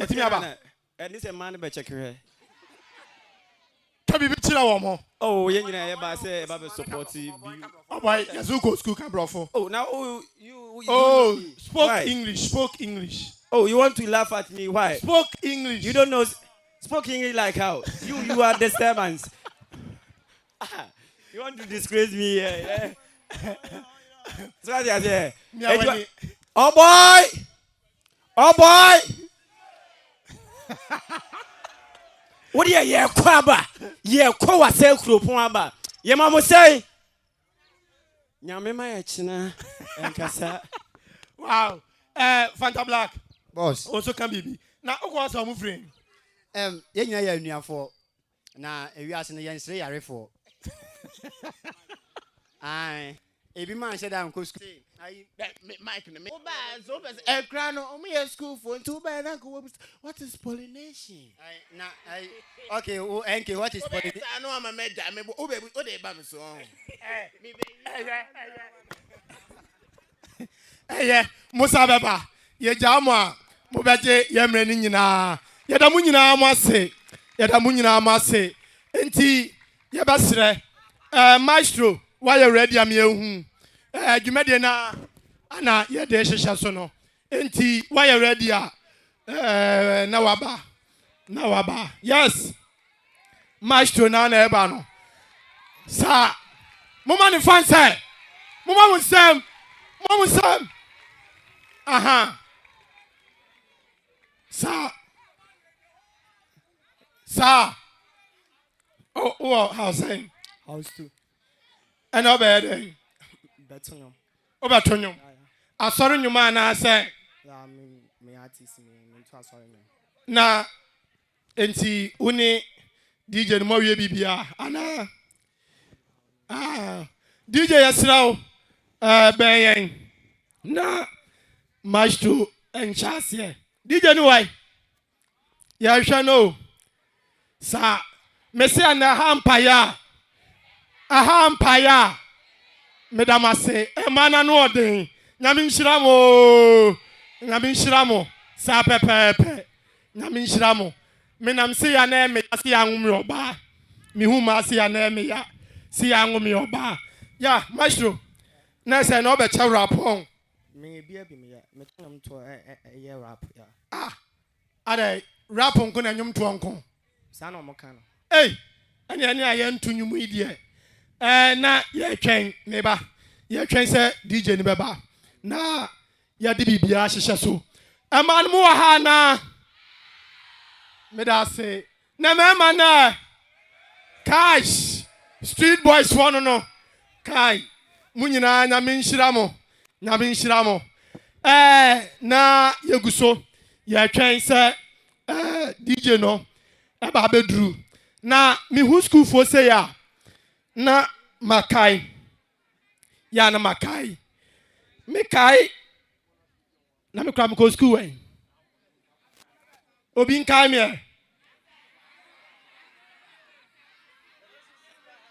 Eti mi aba. And this a man be check here. Kabi bi chira wo mo. Oh, you know, I say about supportive. Oh boy, you go school can brofo. Oh, now you spoke English. Oh, you want to laugh at me? Why? Spoke English. You don't know spoke English like how? You are disturbance. You want to disgrace me? Yeah. So what I say? Oh boy! What do you kwaba? Ye kwa say kropon aba. Ye mama say. Nyame ma ye china enkasa. Wow. Fanta Black. Boss. Also can be. Na okwa so mo friend. Ye nyina ya anuafo. Na ewiase ne yensre yarefo. Ai. Ebi man said I'm go school. I Mike me. So cry no me school for two by what is pollination? Okay, NK, what is pollination? I know I'm a med me baby o dey ba me so. Musa beba. Ye jamo a mo beje ye mre ni nyina. Ye da mu nyina mo ase. Enti ye basre. Maestro, why you ready am ye hu. Dwumade na ana ye de hyehyɛ so no. Enti why you ready a na waba. Yes. Maestro na eba no. Sa mama ne fan say. Mama musam. Aha. Sa. Oh, how saying? House too. And obey. Betonyo. Obatonyo. Asori nyuma na say. Yeah, me artist me to asori me. Na enti uni DJ no wie bibia ana DJ yasraw ben na Maestro enchase. DJ no why? Ya hwa no. Sa mesi ana ahampaya medamase emana no odin nyame nhyiramo sa pepepe nyame nhyiramo menam se ya na me se ya nwome oba me hu ma se ya na me ya se ya nwome oba ya Maestro na se na obecha rap on Me bi me ya me tonam to ye rap ya are rap on ko na nyum to onko sa na mo kan no ani aye ntunyum idie na ye twen ne ba ye twen se DJ ni beba na ya de bibia hyehyɛ so man mu wa ha na me da say na me na cash street boys one no kai mu nyina nyame nhyira mo na yeguso ye twen se DJ no eba bedru na mi hu school for say ya na makai ya na makai me kai na me kram ko school wen obi nkai me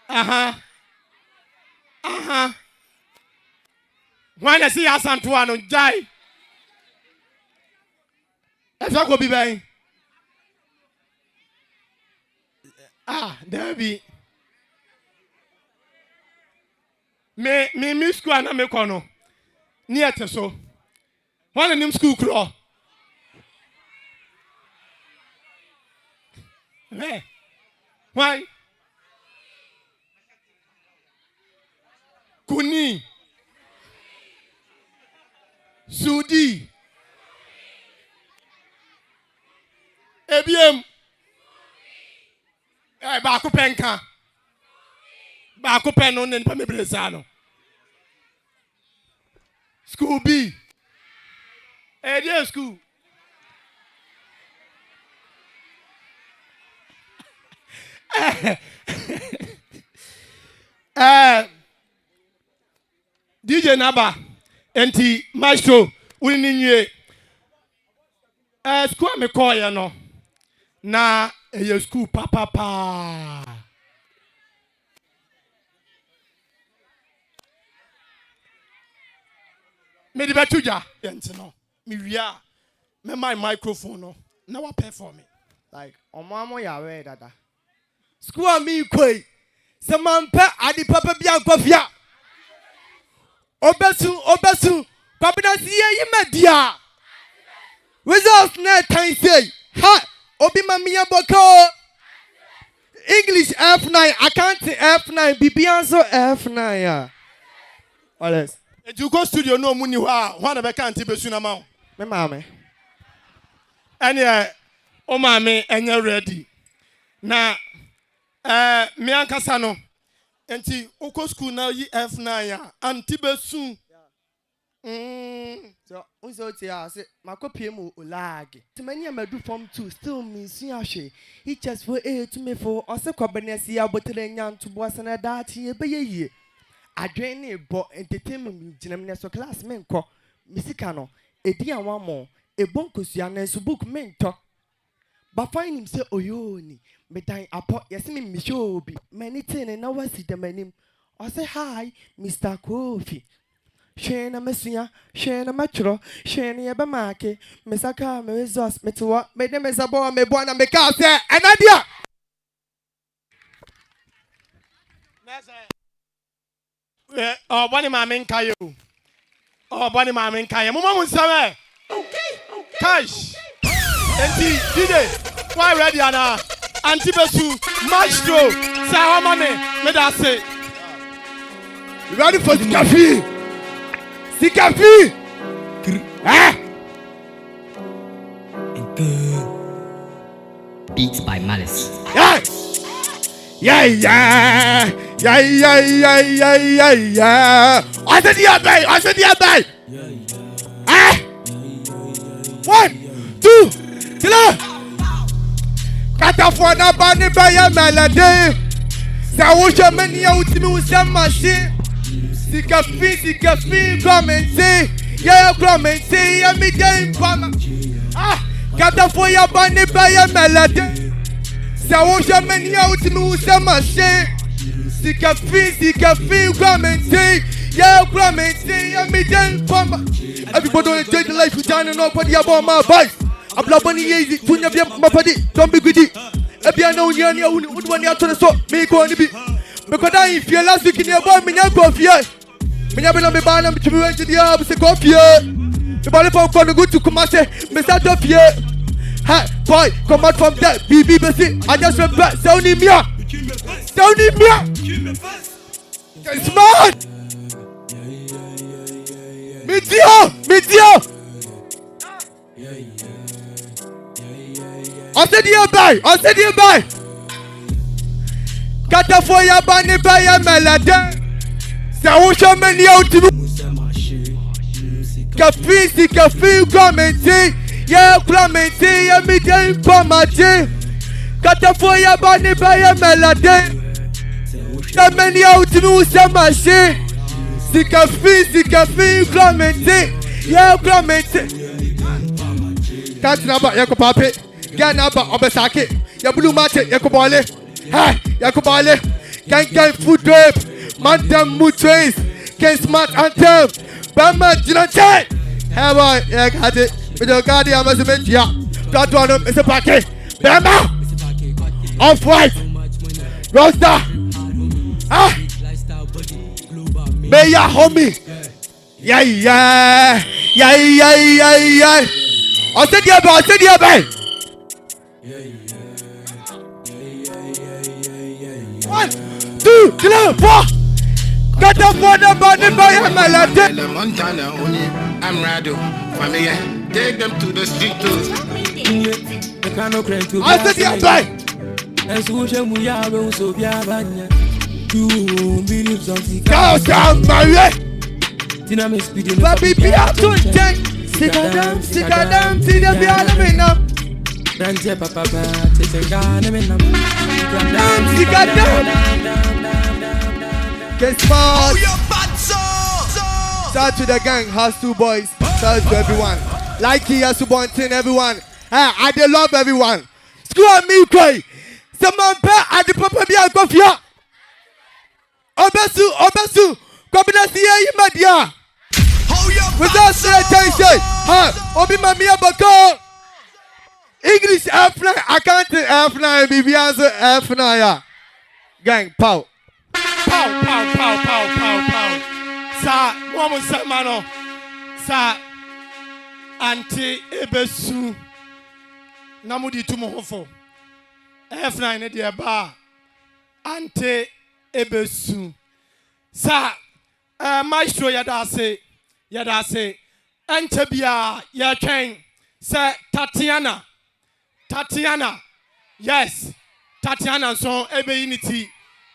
aha when I see asanto anu jai efa ko bi ben Debbie. Me school na me kono. Ni ete so. One nim school kro. Why? Kuni. Sudi. Ebiem. Ba ko penka. Ba ko pen no ne pa me bresa no. School B. Dear school. DJ Naba enti Maestro uni nwie school me call ya no na school papa me di betuja enti no me wia me my microphone no na wa perform me. Like, Omamo Yawe Dada. School me koi. Some man pet Adi Papa Biancofia. Obesu, Papa see media. Results net time say, ha, Obi Mamia Boko. English F9, I can't say F9, Bibianso F9, yeah. Alles. And you go studio no money, one of a can't be soon amount. My mammy. And yeah, oh, mammy, and you're ready. Now, me and Casano, and see, Oko school now, ye F9, and Tibe soon. So, also, I said, my copy lag. To many of my do form 2 still means Yashi. He just for a to me for also Cobanesia, Aboter3 to boss and a dati, a ye. I drain it, but entertainment, Genamina class men call Missicano, a dear one more, a boncus book mentor. But find him say, Oyoni, me dying apart, yes, me, Michobi, many ten and now I see the name. I say, hi, Mr. Kofi. Shana Messia, Shana Matro, Shani Abamaki, Messaka, Mezos, Metua, made them as a boy, me born and me cast an idea. Oh, Bonnie Mamma Kayo. Oh, Bonnie Mamma Kayo. Mama Same. Okay. Cash. DJ, why ready, Anna? Antibesu, Maestro, Sarah Money, let us say. Ready for the coffee? Sikafi! Ah! Beats by Malice. Yeah. I said the other. Ah! 1, 2, 3. Katafona bani baya melody. Sawusha meni ya utimi usamashi. Sikafi, come and say, yeah, come and say, yeah, me game, ah, Katafona bani baya melody. Sawusha meni ya utimi usamashi. Sikafi, come and say, yeah, come and say, yeah, me game, everybody enjoy the life you done and nobody about my advice. I'm not money easy, to never my body, don't be greedy. If you know you would want to the so, me go on to be. Because I feel last week in your boy, me not coffee. Me never know me ban them to be went to the office coffee. The body for go to Kumase, me start up here. Ha, boy, come out from that, BBC. I just went back, sound him here. Smart. Meteor. I said you buy. Katafoya bani baya melade. Sawusha meni out. Kafi commenti. Yeah, commenti. Yeah, me dey informati. Katafoya bani baya melade. Sawusha meni out. Musamashi. Sikafi commenti. Yeah, commenti. Catch number, yako papi. Get number, obesaki. Ya blue mate, yako bole. Ha, yako bole. Gang food rape. Mandem mutrace. Can smart anthem. Bama jinante. Hey boy, yeah, got it. With your guardian, I'm a cement, yeah. That one is a packet. Bama. Off-white. Roster. Ah. Beya homie. Yeah. I said yeah, boy. 1, 2, 3, 4. Got the phone body by a melody. Montana, I'm Rado. Family, take them to the street too. I said yeah, boy. Go down, Marie. Baby, be out to check. Stick a damn, see the be now. Guess what? Shout out to the gang, has 2 boys. Shout out to everyone. Like he has to bontin everyone. I dey love everyone. School me koi. Someone pay at the papa be out of here. Obesu. Kobina siya imadia. Without say attention. Ha, Obi Mamia Bako. English F9, accounting F9, Bibianzo F9, yeah. Gang, pow. Pow, pow, pow, pow, pow, pow. Sa, woman, sa, mano. Sa, anti ebesu. Namudi tumohofo. F9, dear bar. Anti ebesu. Sa, maestro yadase. Antebia, yachen. Sa, Tatiana. Yes. Tatiana, so ebe unity.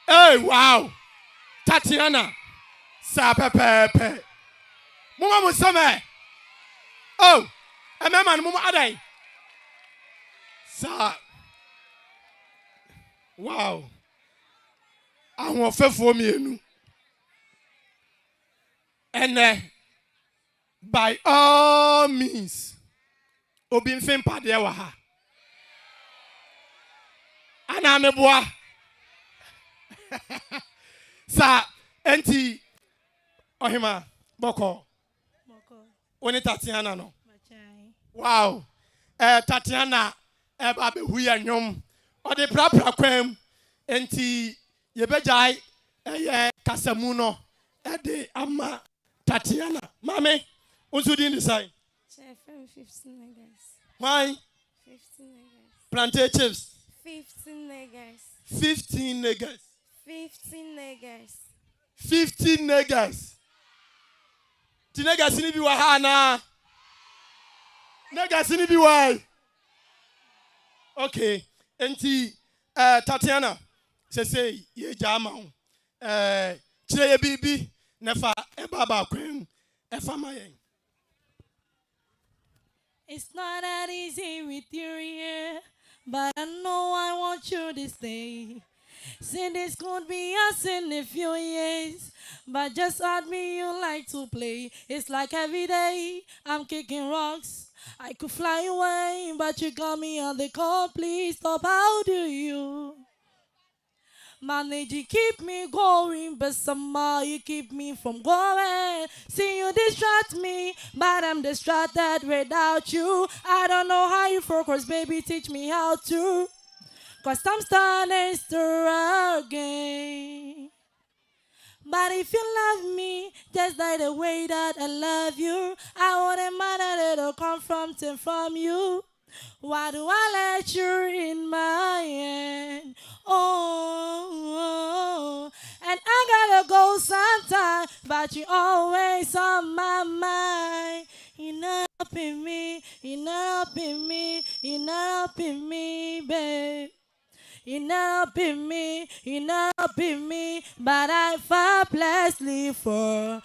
Hey, wow. Tatiana. Sa pepe. Mama musame. Oh, a man, Mama Adai. Sa. Wow. I want for me. And by all means, Obin Fempa de Waha. And I'm a boy. Sa, enti, Ohima, Boko. When Tatiana no. Wow. Tatiana, Baby, we are young. Or the proper quem, enti, Yebejai, Casamuno, Ede, Amma, Tatiana. Mammy, what's you doing decide? 15 niggas. Why? 15 niggas. Plantain chips. 15 niggas. 15 niggas. 15 niggas. 15 niggas. The niggas in the Wahana. Niggas in the why? Okay. Enti Tatiana. Say ye jama. Chile bibi nefa ebaba kwem efamaye. It's not that easy with you here, but I know I want you to stay. Say this could be us in a few years, but just add me you like to play. It's like every day I'm kicking rocks. I could fly away, but you got me on the call. Please stop, how do you manage to keep me going, but somehow you keep me from going. See, you distract me, but I'm distracted without you. I don't know how you focus, baby, teach me how to. Cause I'm starting to again. But if you love me just like the way that I love you, I wouldn't mind a little confronting from you. Why do I let you in my hand? Oh, and I gotta go sometime, but you always on my mind. You're not helping me, you're not helping me, you're not helping me, babe. You're not helping me, but I fight blessedly for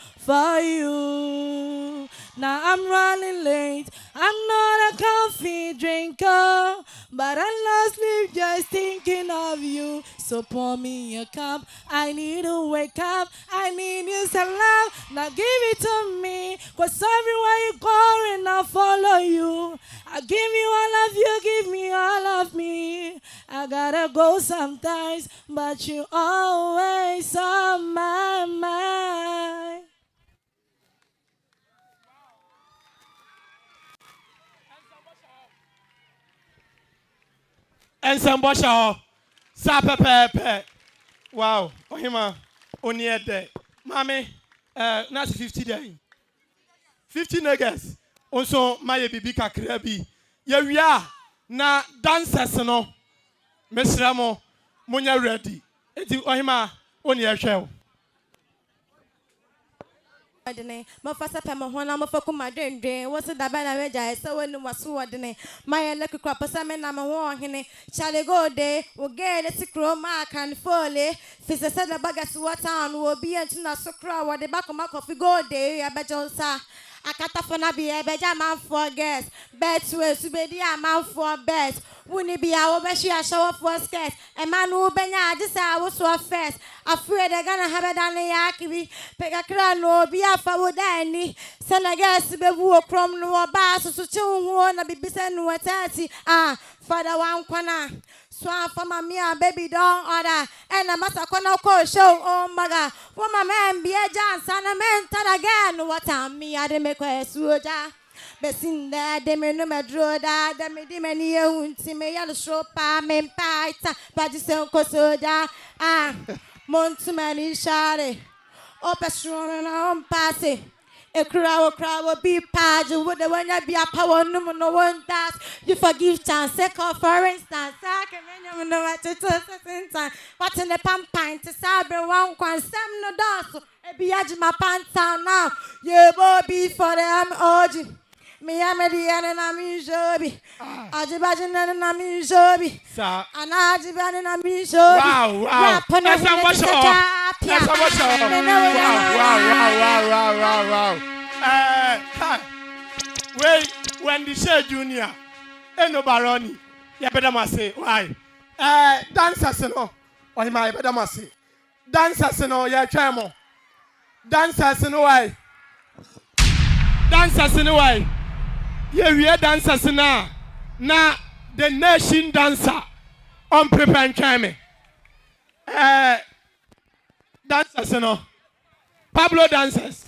you. Now I'm running late, I'm not a coffee drinker, but I lost sleep just thinking of you. So pour me a cup, I need to wake up, I need you some love, now give it to me, cause everywhere you go and I'll follow you. I give you all of you, give me all of me. I gotta go sometimes, but you always on my mind. And some bosha. Sapa pepe. Wow. Ohima. Only a day. Mommy. That's 50 days. 50 niggas. Also, my baby kakrebi. Yeah, we are. Na dancers no. Miss Ramo. Munya ready. Eti Ohima. Only a show. Mafasa pema hona mafaku madende wose dabana weja esa wenu wasu wadene my lucky crop asame na mawo hene chale go de wo ge le sikro ma kan fole fisa sada bagas watan wo bi antina sokra wo de bakoma coffee go de abejonsa akata fona bi ebeja man for guest bet we subedi a man for bet wuni bi a wo be shia shower for skirt e man wo benya agisa wo so first afraid they gonna have dan yakibi pega kra no bi afa wo dani senegas be bu okrom no ba so chi hu na bibise no watati father wan kwana so for me baby don't order and I must kwana ko show oh my god for my man be a chance and I meant again what am me I dey make suja Besinda, de me no madroda, de me de many unti me yellow show pa, men paita, but the same cosoda, Montumani share. Opestron and on passe. A crowd will be page with the one that be a power no one does. You forgive chance, for instance, I can know at a certain time. What's in the pump pint to sabre one quan some no dance. A biage my pants now. You will be for them orgy. Me amedian and I'm joby. Ajibajan and I'm joby. And Ajiban and I'm joby. Wow. That's how much. Wow. Wait, when the share junior, no baroni, you better must say why. Dancers no, or my better must say. Dancers no, yeah, chamo. Dancers no why. Dancers no why. Yeah, we are dancers now. Now the nation dancer on prepare and chame. Dancers no. Pablo dancers.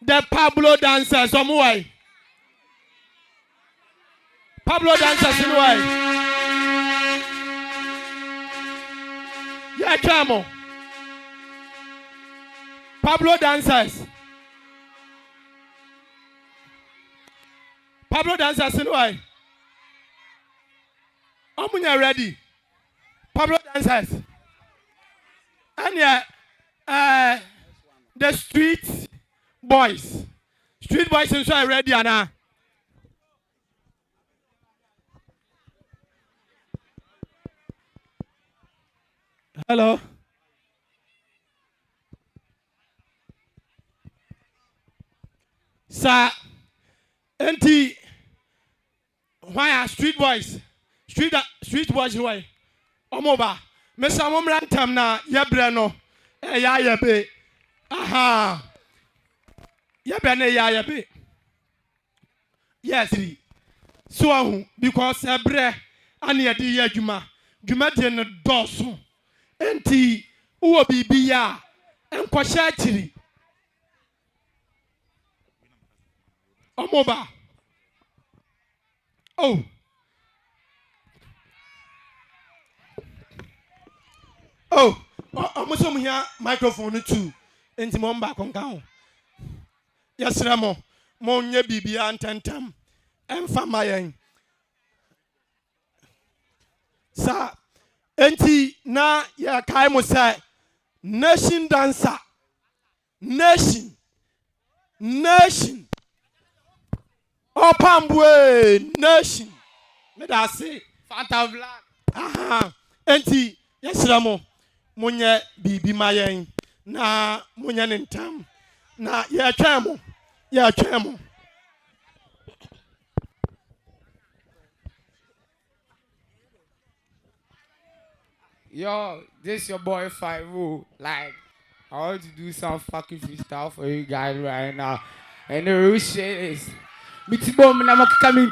The Pablo dancers, some way. Pablo dancers in way. Yeah, chamo. Pablo dancers. Pablo dancers in way. I'm ready. Pablo dancers. And yeah, the street boys. Street boys and so are ready, Anna. Hello. Sir, auntie, why are street boys? Street boys, why? Omoba. Mesa Momrantam na Yabrano. Ya be. Aha. Yabene ya be. Yes. So because ebre ani edi ya juma. Juma de no doso. Enti uwo bibia enkosha chiri. Omoba. Oh. Oh, almost some here microphone too. Enti mo mba konka ho. Yesra mo nye bibia antentem. Emfa mayen. Sa enti na ya kai mo say nation dancer. Nation. Opambwe nation. Me da say Fanta Black. Aha. Enti yesra mo munye bibi mayen na munye nentam na ya twemo. Yo, this your boy 5-0. Like, I want to do some fucking freestyle for you guys right now. And the real shit is Mitibom na coming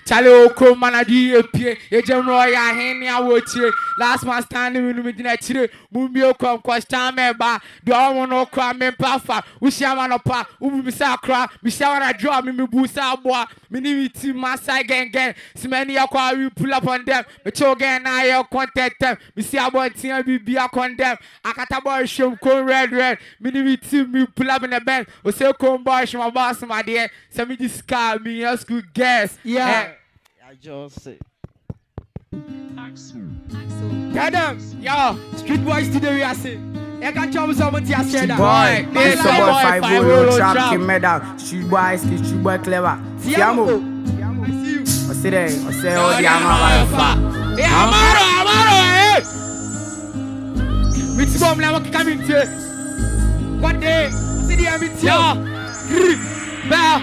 Charlie Oko Manadi appear, a general ya henny I watch last man standing with me in a chile, Mumbio come question member, do I want no crime and puffer, Ushamanopa, Umisakra, Mishawana draw me busa boy, minimity massa gang, Smany aqua will pull up on them, but again I contact them, Missabo Tia be a condemn, Akatabo show co red, minimity me pull up in the band, or say come boy, my boss, my dear, send me this car. Me ask good guess. Yeah. I just say. Get them. Yo, street boys today we are saying. I can tell someone to say that. Boy, this boy 5-0 trap him medal. Street boy clever. Tiamo. I see you. I say there. I say all the Amaro. Hey, Amaro, eh. Which bomb now coming to? What day? See the Amity. Bell.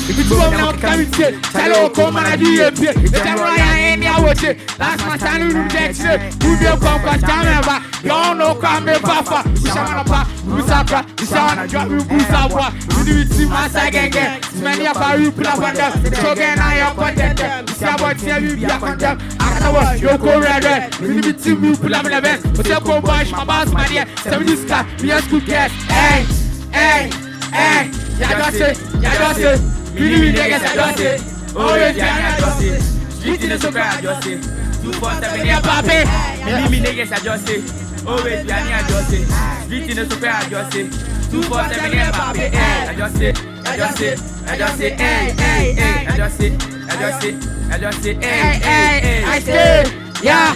If it's one now coming to hello, come and I do it. If I'm right, I ain't there with it. Last my son who gets it. Who will come for Tamava? You all know come me papa. Shamapa, Musaka, Shana, drop you Busapa. You do it to my side again. Many of our people up on them. So again, I am content. Sabot, tell you, be a content. I was your co red. You do it to me, pull up in the best. But you go wash my boss, my dear. 70 car, me as good guess. Hey. Yeah, that's it. Mini niggas I just say. Always I just say. Street in the soccer I just say. 247 yeah papi. Mini niggas I just say. Always I just say. Street in the soccer I just say. 247 yeah papi. I just say. I just say. I just say. Hey hey hey. I just say. I just say. I just say. Hey hey hey. I say. Yeah.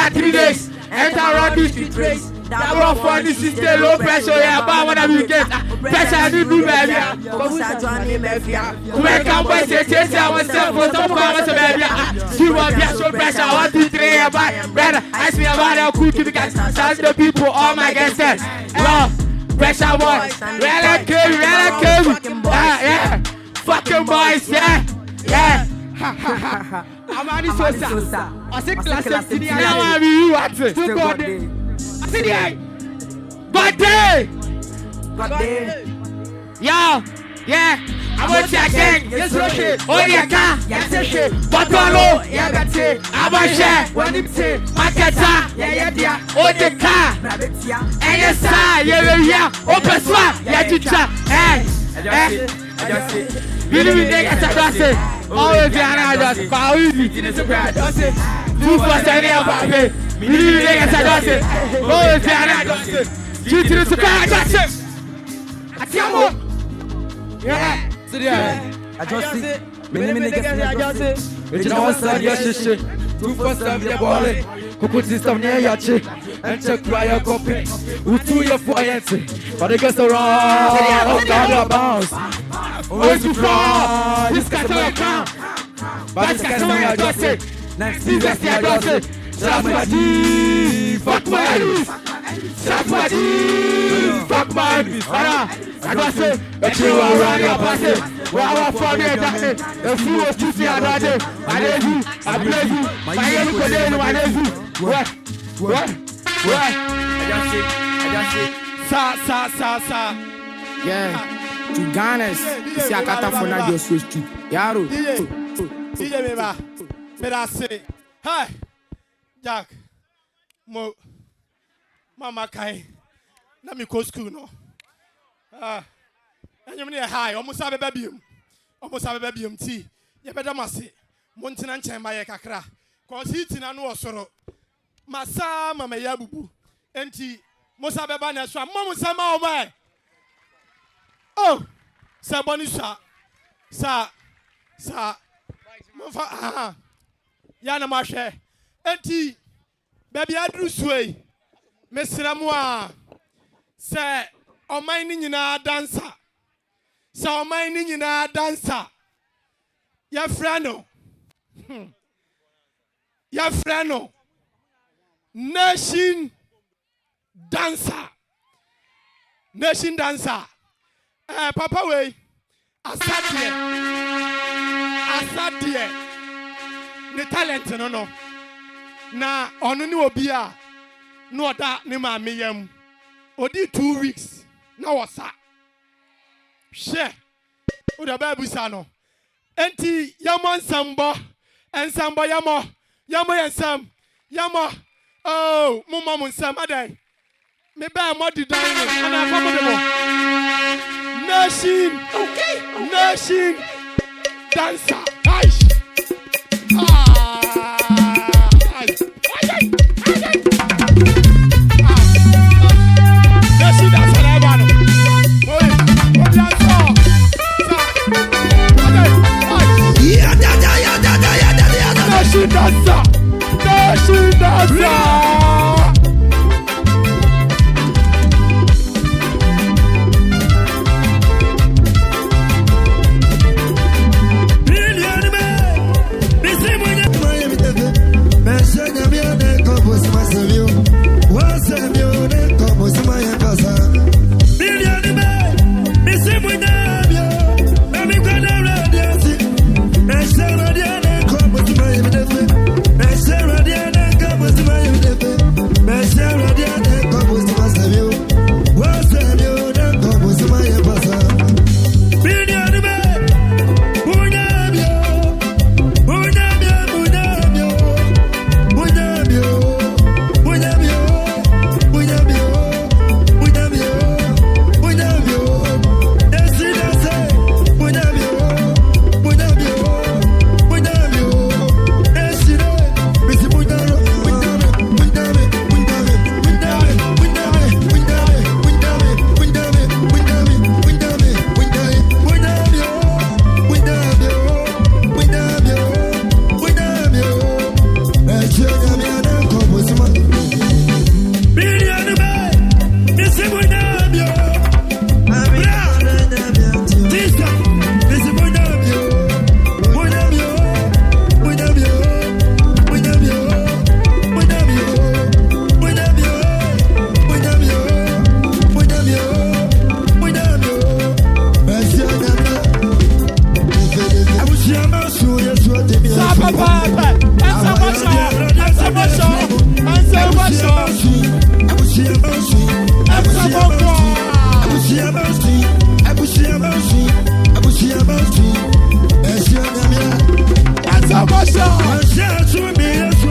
3 days. Enter around this street race. That one for this is the low pressure. Yeah, but whatever you get. Pressure I need to baby. Come on, boys, say I was self for some power, baby. You want to show pressure. 1, 2, 3, about brother. Ask me about how cool to the guys. Shout the people, all my guests. Yo, pressure boys. Really good. Yeah. Fucking boys, yeah. I'm on this one, I say classic city. Now I'm you at it. Still got it. I see the eye. Good day. Yeah. I'm going to again. Yes, Roshi. Oh, yeah, car. Yes, Roshi. Botolo. Yeah, that's it. I'm a share. When it's it. Maketa. Yeah. Oh, the car. And yes, sir. Yeah. Open swap. Yeah, teacher. Hey. I just say. Really, niggas, I just say. Always be an adjust. Always be in the brand. Just say. 247 yeah, papi. Really, niggas, I just say. Always be an adjust. Street in the soccer I just say. I tell you. Yeah. I just see. Many niggas I just say. It's now sad, yes, shit. 247 yeah, boy. Couple system near your chick. And check why your copy. Who to your foyer? But it gets around. Down bounce. Always to fraud. This guy's on account. But this guy's on I just say. Next season, I just say. Shut my D. Fuck my beef. Shut my D. Fuck my beef. I just say. But you are running your party. Where I want for me, if you was to see another day, I bless you. My name is Kodeno, I bless you. What? I just say. Sa. Yeah. To Ghana's, see a kata for na just switch to. Yaro. DJ Meba. But I say, hi, Jack. Mama Kai. Let me go school no. And you mean hi, almost have a baby. Tea. You better must say, Montanan Chamba Kakra. Cause he's in a no sorrow. Massa, Mama Yabu. And tea. Mosabe Banasha, Mamma Sama, my. Oh, Sabonisha. Sa. Yana Mashe. And tea. Baby, I drew sway. Miss Ramoa. Say, on my nina dancer. So my nina dancer. Ya frano. Nation dancer. Papa way. Asadie. The talent no. Na onu ni obi a no da ni ma meyam. Odi 2 weeks. Na wasa. Share. Uda babu sano. Enti yamo nsambo. Ensambo yamo ensam. Yamo. Oh, mumma munsam adai. Me ba mo di dan ni. Ana papa de mo. Nation dancer. Aish. Nation dancer na ba no. Nation dancer. Sarah, Beyou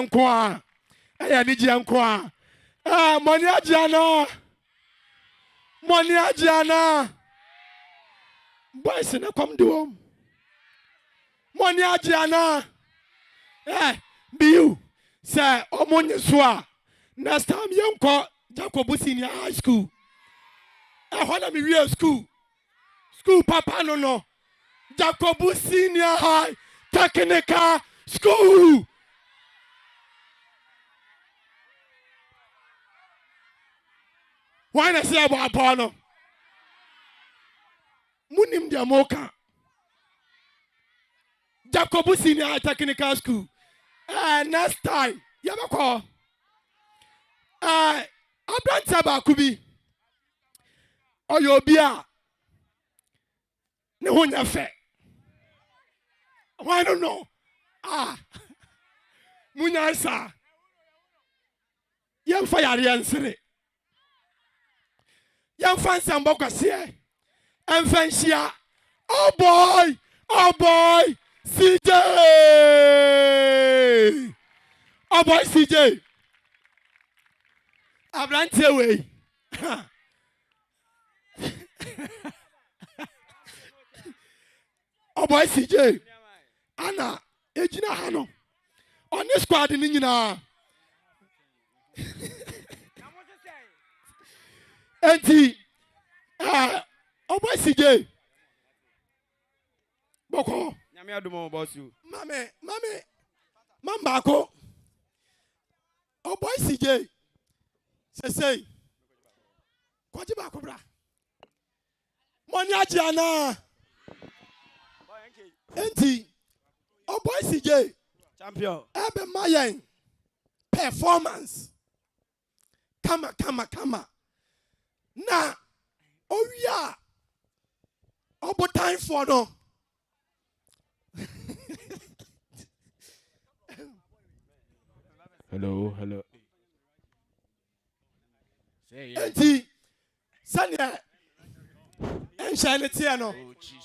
Nkoaa Nkoaa money ajiana boys na come do money ajiana Beyou say omonye so a next time yenko Jacob Senior High School. I want me real school papa no Jacobu Senior High Technical School. Why not say about Bono? Munim de Moka. Jacobu Senior High Technical School. Next time, Yabako. Abanti Abakubi. Oyobia. Ne honya fe. I don't know. Munyasa. Yam fire yansere. Yam fancy ambokase. Enfansia. Oh boy. CJ. Oh boy CJ. Abrante way. Oh boy CJ. Anna, ejina hano. On this squad in nyina. Enti oh boy CJ. Boko. Nyame adumo boss you. Mame. Mambako. Oh boy CJ. Say. Kwaji ba ko bra. Money ajiana. Enti, oh boy CJ, champion. Ebe Mayen performance. Kama. Na, oh yeah. Oh, but time for no. Hello. Say Enti, Sanya, and shine it here no.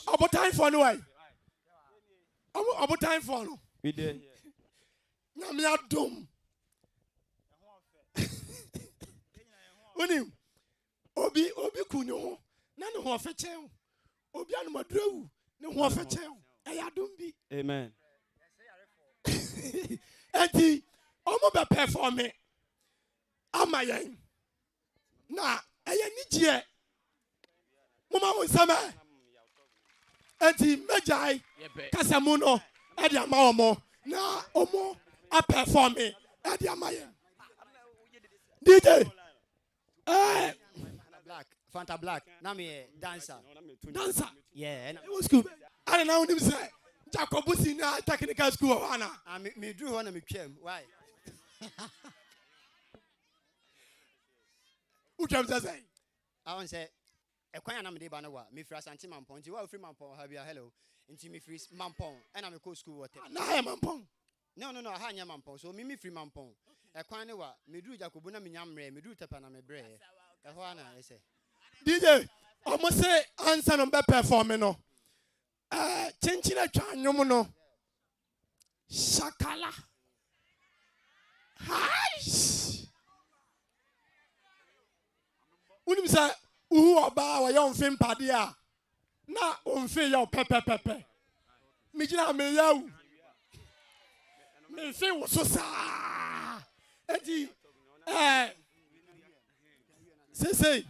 Oh, but time for no way. About time for no. We did. Namia dum. Onim. Obi kunyo. Na no ho afeche. Obi anu madrewu. Ne ho afeche. Eya dum bi. Amen. Enti omo be perform. Amayen. Na eya nijie. Mama mo sama. Enti mejai kasamuno edi amaomo na omo a perform edi amaye DJ Fanta Black na me dancer yeah it was cool I don't know him say Jacobu Senior Technical School ana me drew one me twem why Ucham say I want say ekwan na me dey ba na wa me free Asante Mampong nti wa free Mampong ha bia hello nti me free Mampong and I me go school water na ha Mampong no ha nya Mampong so me free Mampong ekwan ne wa me duru Jacobu na me nyamre me duru tepa na me bre e ho ana ese DJ almost say answer no be perform no chinchina twa nwom no shakala hi unim say uhu oba wa yon fim pade a na onfe ya pepepepe mi gina me yawu me fe wo so sa enti say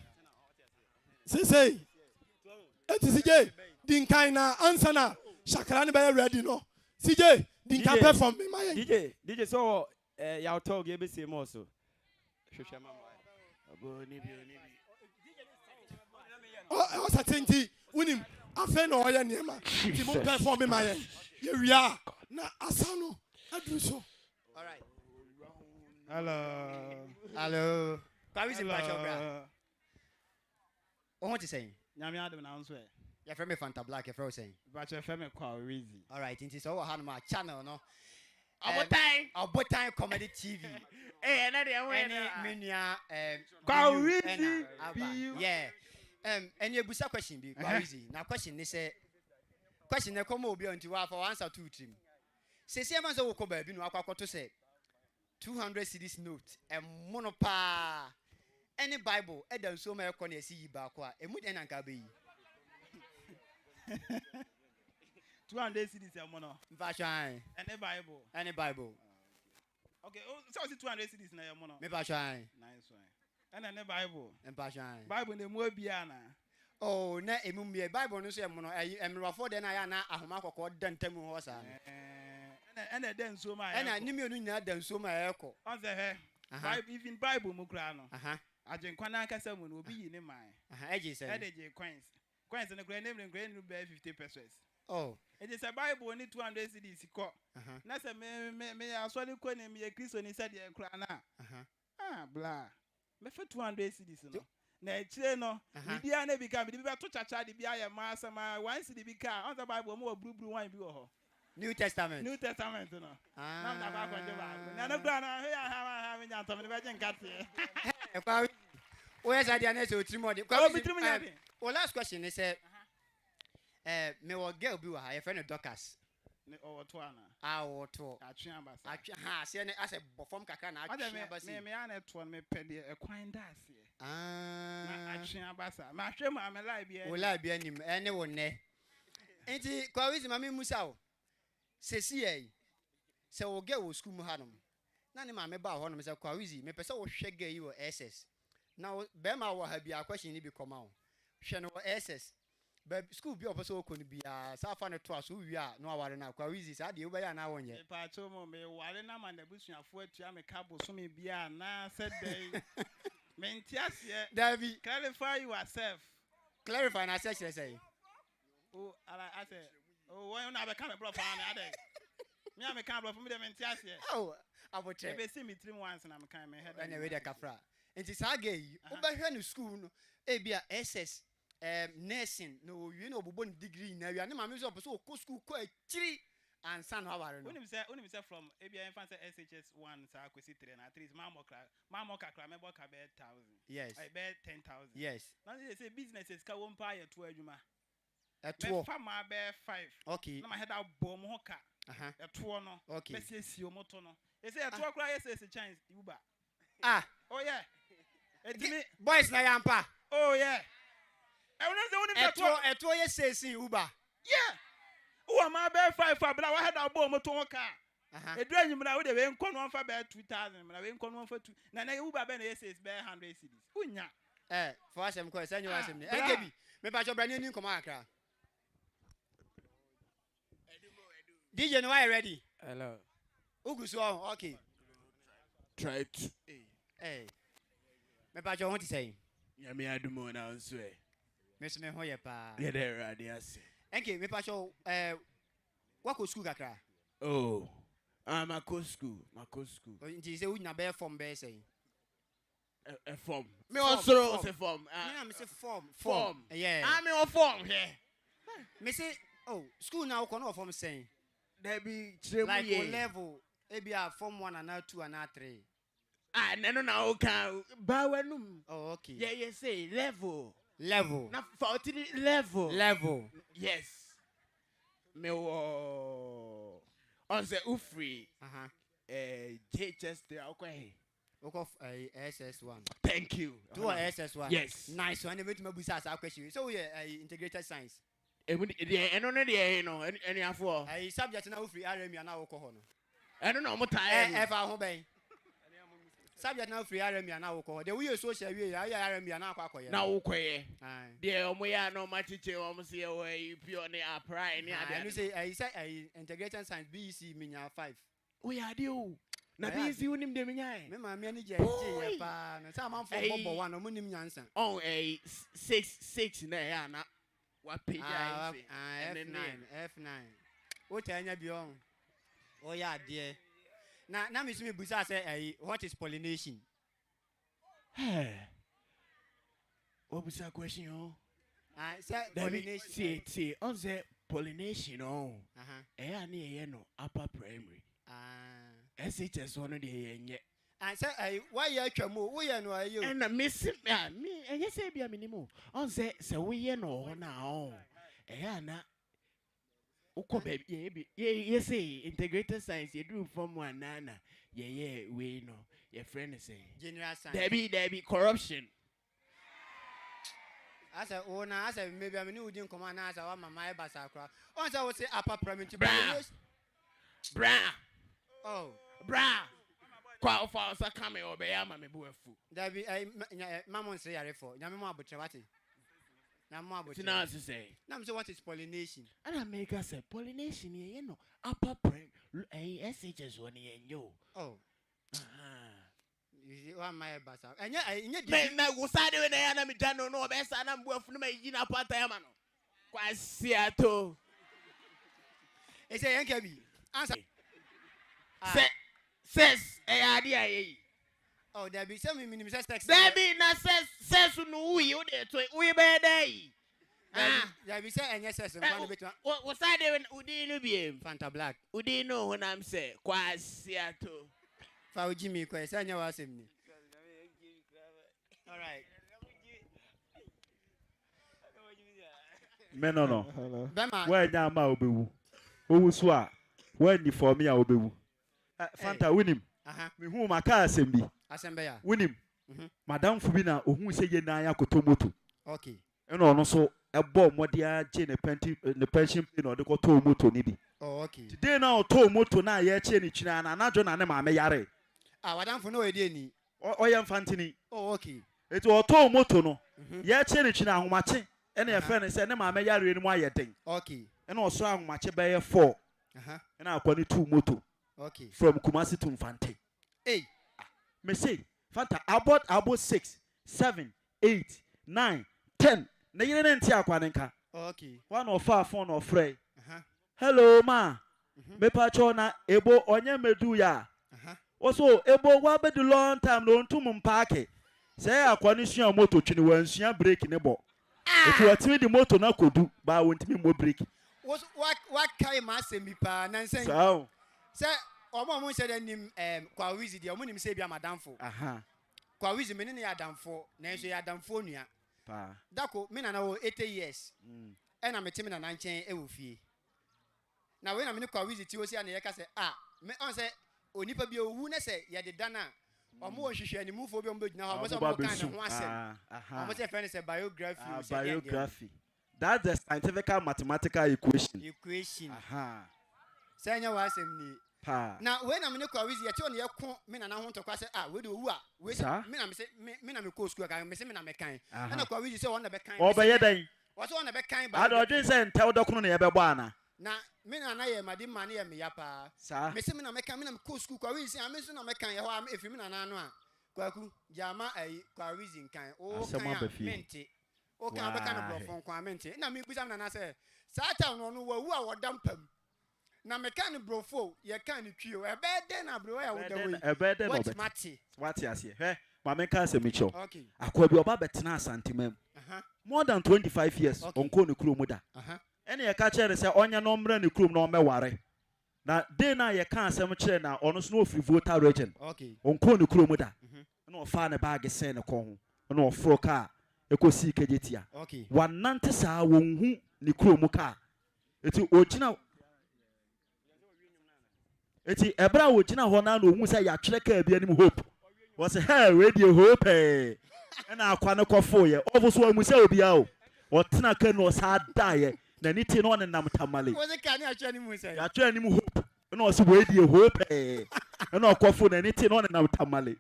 enti CJ dinkan na answer na shakara ne be ready no CJ dinkan perform me my DJ so ya talk ye be say more so hwehwe mama aboni bi oh certainty unim afa na oya niema ti mo perform me my ye wia na asano adu so all right hello Paris in Bachelor oh what you saying nyame adem na nso e ya frame Fanta Black ya frame saying Bachelor FM kwa easy all right nti so ha no ma channel no Aboter3 Comedy TV na de we na menua kwa easy Beyou yeah any ebusa question bi kwa easy na question ni say question na come obi until wa for answer 2 3 say say man say wo ko ba bi no akwakoto say 200 cedis note mono pa any Bible edan so ma ekọ na esi yi ba ko a emu den anka be yi 200 cedis mono mfa twan any Bible okay so 200 cedis na mono me ba twan nice one and any Bible mfa twan Bible na mu abia na Oh, na emumie Bible no so em no emrafo de na ya na ahoma kokko dantam ho sa no. And then so my. And I nimi onu nyina danso ma eko. On the hair. Bible even Bible mu kra no. Ajen kwana kasa mu no obi yi ne man. Eje say. Eje coins. Coins no kra name no 50 pesos. Oh. It is a Bible only 200 cedis ko. Na say me asole ko ne me Kristo ni say de kra na. Blah. Me for 200 cedis no. Na echire no, bibia na bi ka bi to chacha de bia ya ma asama 1 cedi bi ka. On the Bible mo blue wine bi wo ho. New Testament no. Na na ba ko de ba. Na na bra na he ha me nyanta me be je nkate. Kwa we say dia na say otirimo de. Kwa otirimo nya de. Well, last question is me wo girl bi wa ha your friend Dorcas. Ne o to ana. O to. Atwe abasa. Atwe ha se ne ase bofom kakra na atwe abasa. Me ana to me pede e kwan da ase. Na atwe abasa. Ma hwe ma me live bi. O live bi anim ene wo ne. Enti kwa wizi mama musa o. Sesi ei. Se wo girl wo school mu hanom. Na ne mama ba ho no me se kwa wizi me pese wo hwe girl yi wo SS. Na be ma wo ha bi a question ni bi koma o. Hwe no SS. But school be opo so okonu bia sa fa ne to aso wi a no aware na kwa wizi sa de wo ya na wonye pa cho mo me ware na ma na busuafo atua me ka bo so me bia na said day mentiasie David clarify yourself clarify na say oh I say oh why na be ka me bro fa na ade me am ka bro for me de mentiasie oh Aboter be see me trim once na me kan me head na we de kafra enti sa ga yi wo ba hwe no school no e bia SS nursing no you know bobo degree na wi ane ma me so person ko school ko akiri ansa no aware no unim say from ABI fan say SHS 1 sa kwesi 3 na 3 ma mo kakra me bo ka be 1000 yes I be 10,000 yes now they say businesses ka won pa ya to adwuma eto fa ma be 5 okay na ma head out bom ho ka eto no okay be see o moto no they say eto kra yes a chance uber oh yeah etimi boys na yampa oh yeah eto ye sesi uber yeah who ma be 5 for bla wa head out bom moto ho ka edu anyim na we de we nko no fa be 2000 na we nko no fa 2 na uber be na yes be 100 cedis unya for asem ko sanyo asem ni nkebi me pa cho brani ni nkoma akra DJ no are ready hello uguso okay try to me pa cho want to say nyame adumo na nso me so me ho ye pa ye de rade ase enke me pa cho wako school kakra oh mako school nti say unya be form be say a form me also say form me say form yeah I me form here me say school now ko no form saying there be tremu like ye level maybe a form 1 and 2 and 3 no na o kan ba wanum okay yeah say level na 40 level yes me wo on say ufree JHS there okay SS1 thank you to SS1 yes nice one even to me busa asa question so we integrated science eno no de no any afo subject na ufree RMU na wo ko ho no eno no mo tie fa ho ben subject na free RMU na wo ko de we social we ya RMU na akwa koye na wo koye de omo ya no ma chiche omo se we pure ne apply ne ade I say I integrated science BEC minya 5 we ade o na BEC unim de minya me ma me ani je pa na sa man for bobo one no munim nyansa 6 na ya na wa page F9 o tanya bi on o ya ade na me sumi busa say what is pollination what was that question say pollination see on say pollination ani no upper primary SHS one dey yenye and say why you atwamo wo ye no ayo and miss me enye say bia minimo on say wo ye no na ana uko baby ye say integrated science you do form 1 nana yeah we no your friend say general science there be corruption asa maybe I mean we didn't come on asa wa mama e basa kra on say we say upper primary bra bra kwa fa sa kame obe ya ma me bu afu there be mamon say yare for nyame mo Aboter wate Na mo Aboter. Tina say. Na me say what is pollination? And I make us say pollination you know upper brain SHS one yo. Oh. You see what my basa. Anya me na go side we na na me dano no be sa na mbuafu no me yi na pata ya ma no. Kwasi ato. E say yanka bi. Answer. Says ade ayi. Oh, there be some minimum sex. There be na says no we o de to we be dey. There be say anya says no betu. Wo side we udi no bi Fanta Black. Udi no when I'm say kwasi ato. Fa uji mi kwa say anya wa asem ni. All right. Me no. Bema. Where nya ma obewu. Owu so a when ni for me a obewu. Fanta winim. Me hu maka asem bi. Asem ya. Winim. Madam fu bi na ohun se ye nan yakoto moto. Okay. Eno no so ebo mode a je ne pension pay no de ko to moto ni bi. Oh, okay. Today na o to moto na ye che ni twina na anajo na ne ma me yare. Wadam fu no we dey ni. Oyem fantini. Oh, okay. Eto o to moto no. Ye che ni twina ahomache. Ene ye fe ne se ne ma me yare ni mu ayeden. Okay. Ene o so ahomache be ye 4. Ene akwani 2 moto. Okay. From Kumasi to Mfante. Hey. Me say, Fanta, about 6, 7, 8, 9, 10. Na yene nti akwanenka. Okay. One of 4 phone of frey. Hello ma. Me pacho na ebo onye medu ya. Also ebo wa be the long time no ntum mpaake. Say akwani sua moto twini wansua brake ne bo. Etu atimi di moto na kodu ba wontimi mo brake. What kai ma semi pa na nsen. So Say omo say the nim kwa wizi dia omo nim say bia madamfo. Kwa wizi me ne ya damfo na enso ya damfo nua. Pa. Dako me na wo 80 years. E na metimi na nchen e wo fie. Na we na me ne kwa wizi ti o sia na ye ka say me on say onipa bia owu na say ye de dana omo wo hwehwe animufo bia omo begina ho omo say omo kan ne ho asem. Omo say friend say biography. Biography. That's the scientific mathematical equation. Say nya wa asem ni. Pa. Na we na me ne kwa wizi ye ti on ye ko me na ho ntokwa say we de owu a we me na me say me na me ko school ka me say me na me kan. Na kwa wizi say on na be kan. Obeye den. What on na be kan ba. Ado odin say ntel dokono na ye be bo ana. Na me na ye made man ye me ya pa. Me say me na me kan me na me ko school kwa wizi a me so na me kan ye ho efi me na na no a. Kwaku jama kwa wizi nkan. O kan mente. O kan be kan blofon kwa mente. Na me bisa me na say Sata no no wa wu a wodampam. Na me kan brofo ye kan ni twio e be den na bro ya woda we e be den what mati what ase he ma me kan se me cho okay akwa bi oba betena asantemam more than 25 years onko ne kuro mu da ene ye ka chere se onye no mra ne kuro mu na o meware na dey na ye kan asem chere na ono so no free voter region okay onko ne kuro mu da na o fa ne bag se ne ko ho na o fro ka ekosi kejetia okay wanante saa wonhu ne kuro mu ka eti ogina eti ebra wo gina ho na no hu say ya twere ka bia nim hope was hey radio hope na akwa ne kofo ye ofuso amu say obia o otena ka no sa dae na ni ti no ne nam tamale was ka ni atwa ni mu say ya twere ni mu hope na o se radio hope na okofo na ni ti no ne nam tamale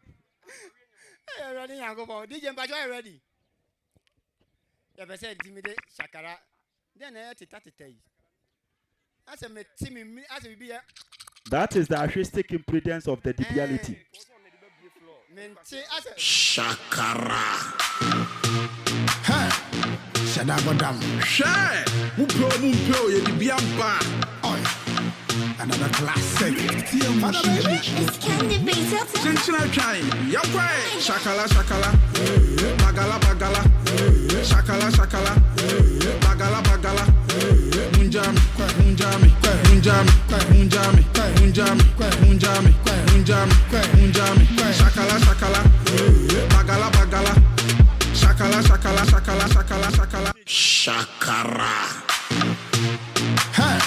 eh ready yango bo DJ Mpacho are ready ya be say dimide shakara then na teta yi ase me ti mi ase bi ya. That is the artistic impedance of the debility. Shakara. Hey, Shadabadam. Share. Mupro, ye dibiamba. Oi. Another classic. It's candy beats. Sentinel trying. Yakwe. Shakala. Bagala. Shakala. Bagala. Munjami. Shakala. Bagala. Shakala. Shakara. Hey.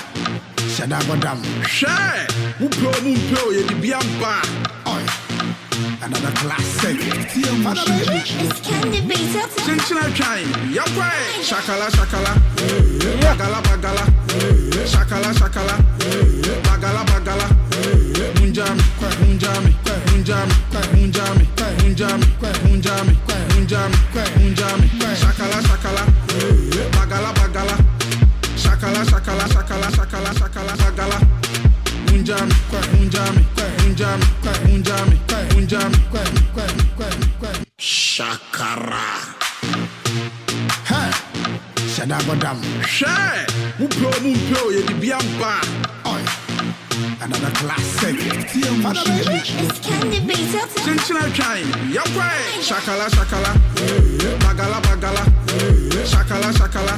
Shadabadam. Share. Mupro, ye dibiamba. Oi. Another classic. It's candy beats. Sentinel trying. Yakwe. Shakala. Bagala. Shakala. Bagala. Munjami. Shakala. for them. Share. Mupro, you the biamba. Another classic. Father baby, it's candy beater. Chinchina trying. Yapway. Shakala, shakala. Bagala, bagala. Shakala, shakala.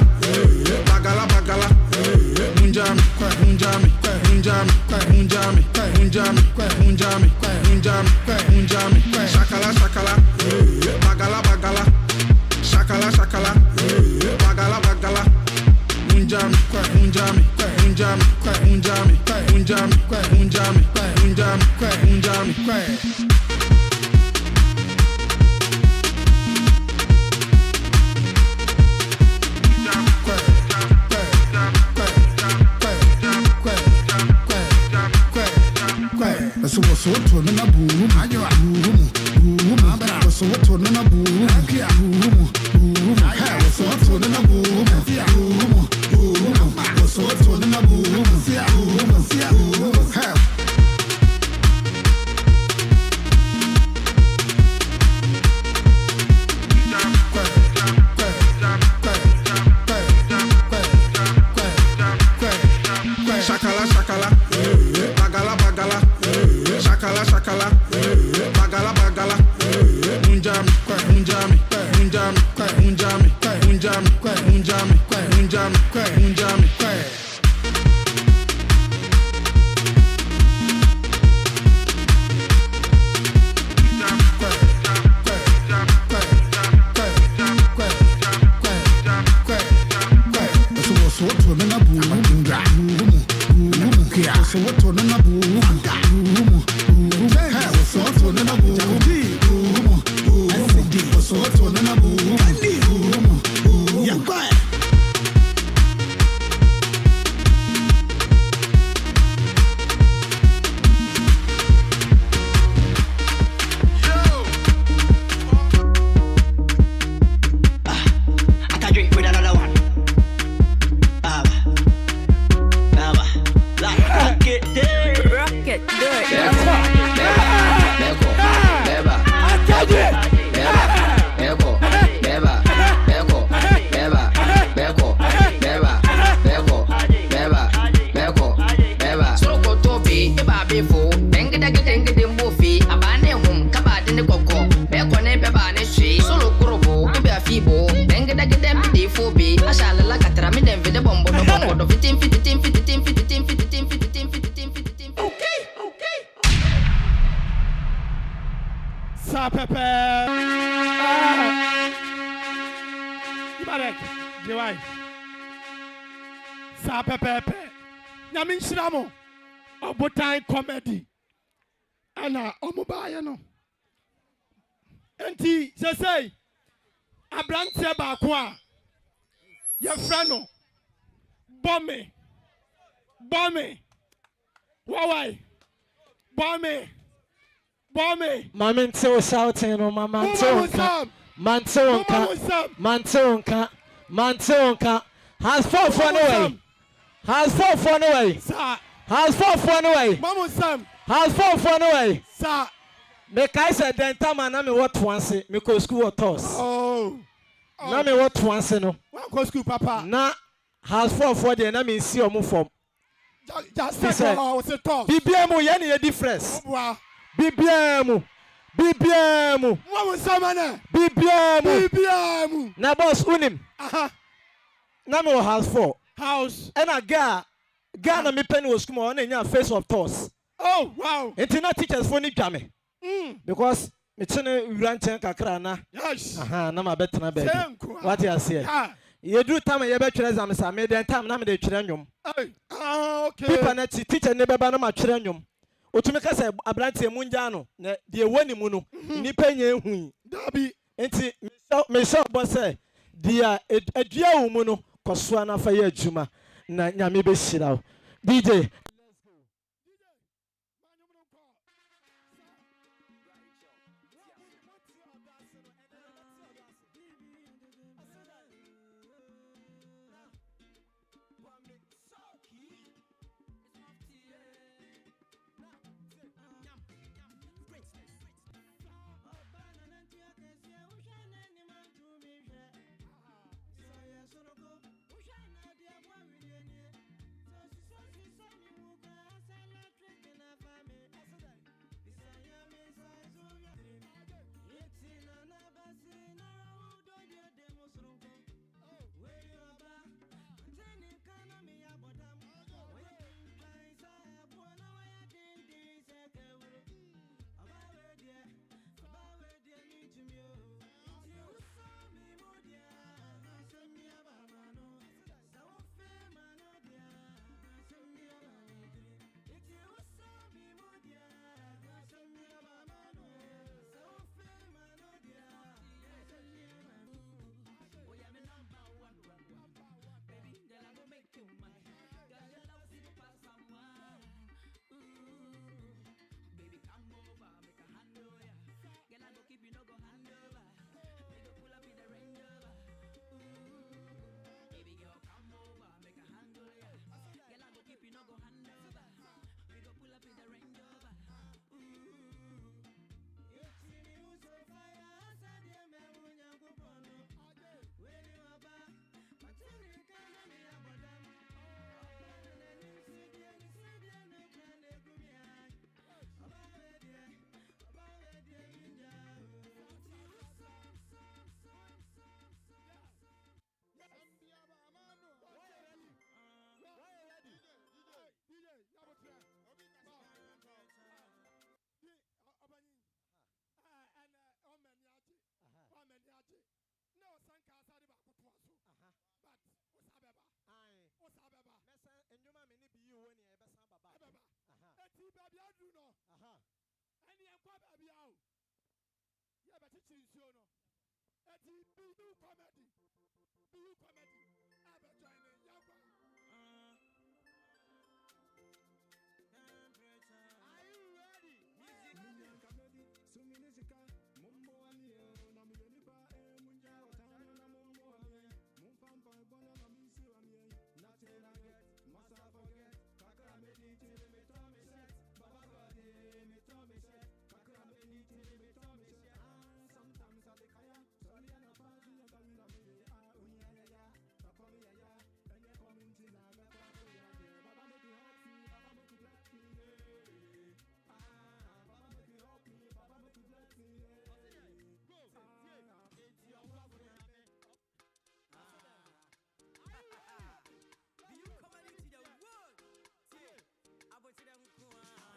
Bagala, bagala. Munjami, munjami, munjami, munjami, munjami, munjami, munjami, munjami. Shakala, shakala. Bagala, bagala. Shakala, shakala. Bagala, bagala. Munjami, munjami, munjami, munjami, munjami, munjami, munjami, munjami. So what's what to na boom? Ayo boom. So what to na boom? Boom. What's what to na boom? Boom. What's what to na boom? Shakala, shakala, bagala, bagala. Shakala, shakala, bagala, bagala. Munjami, munjami, munjami, munjami, munjami, munjami, munjami, munjami. So what to na boom? So what to na boom? So what to na boom? So what to na boom? Yeah, go ahead. I can drink with another one. Rocket, do it. Sa pepe. Ibarek, Jewai. Sa pepe. Nyamin Shiramo. Aboter3 comedy. Ana omubaya no. Enti say abrante ba ko a ye fra no. Bombe. Why? Bombe. Mama until shouting on my mantonka. Has 4 for away. Has 4 for away. Has 4 for away. Mama Sam. Has 4 for away. Sir. Make I said then time and me what once me go school or toss. Oh. Na me what once no. One go school papa. Na has 4 for there na me see omo form. Just say was a toss. BBM ye na difference. Wow. BBM. Mama Sam. BBM. Na boss unim. Aha. Na me has 4. House. And a guy na me penny was come on in face of toss. Oh wow. It's not teachers for ni jame. Because me tene ranchen kakra na. Yes. Aha, na ma better na baby. What you say? You do time you be twerɛ exam sa me den time na me de twerɛ nwom. Okay. People na teacher ne beba na ma twerɛ nwom. Otumi ka sɛ abrante mu ngya no na de woni mu no nipa nya ehu. Dabi. Enti me sɛ bo sɛ dia adua wo mu no kɔsoa na fa yɛ adwuma na nyame be hyira wo. DJ baby I do no. Any Nkoaa baby out. Yeah, but it's in no. It's Beyou comedy. Beyou comedy. I've been joining Yagwa. Are you ready? Music comedy, so musical. Mumbo amio, na mioni pa munja watano na mumbo amie. Mumfampa bona na misi amie. Nothing I get, must I forget. Kakra me di till me tummy set. Baba God me tummy set. Kakra me di till me tummy set. Sometimes I kaya, sorry I no party and come na me. Unya ya, papa me ya, and you come into na me papa ya. Baba make you happy, Baba make you happy. Baba make you happy, Baba make you happy. Go, it's your love for me. Beyoucomedy to the world. Aboter3 Nkoaa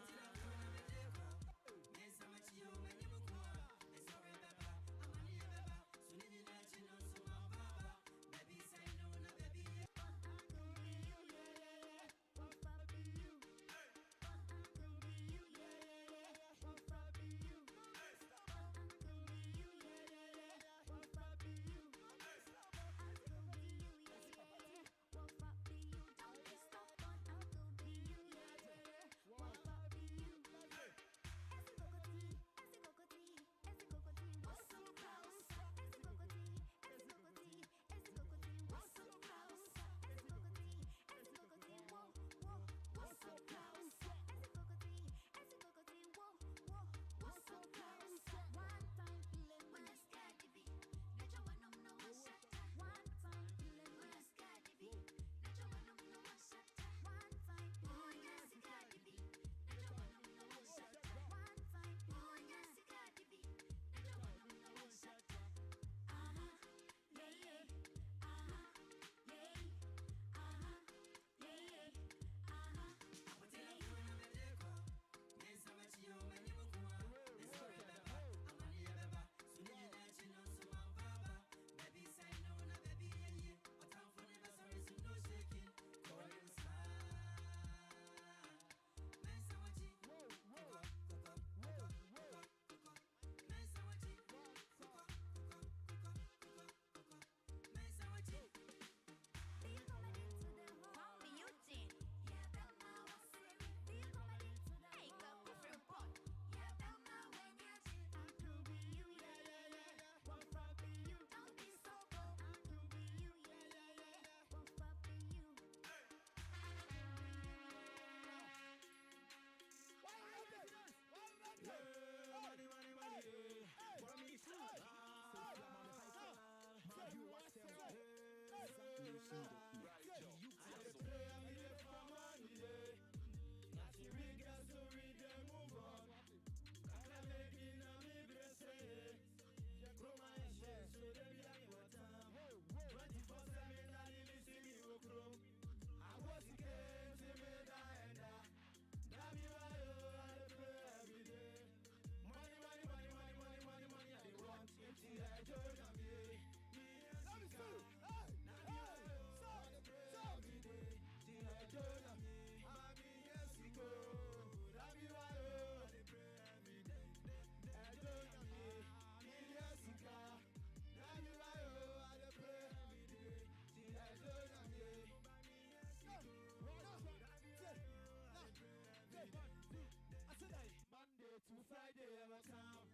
Monday to Friday, I will come.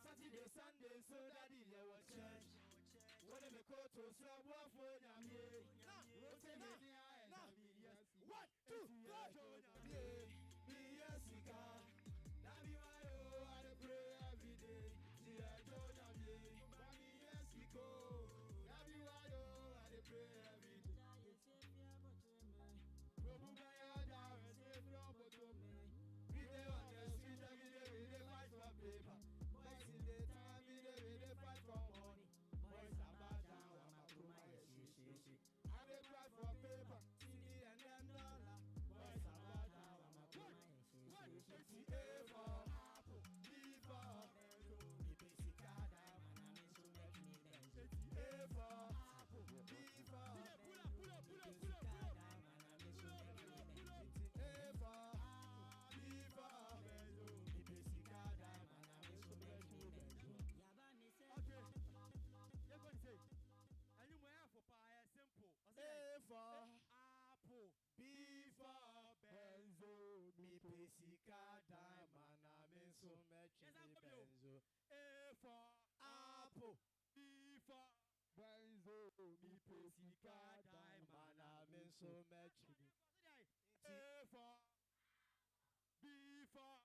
Saturday, Sunday, so daddy, I will church. When I go to Slab, one for Yami. One, two, go! Be a cigar. Nabi, I pray every day. See, I don't have ye. Mommy, yes, we go. Nabi, I pray every day. We dey on the street every day, we dey fight for paper. Boys in the town, we dey fight for money. Boys are bad down, I'm a Nkoaa SHS. I dey cry for paper, sika diamond na me so metri me benzo. A for apple, B for benzo, me pe sika diamond na me so metri me. A for B for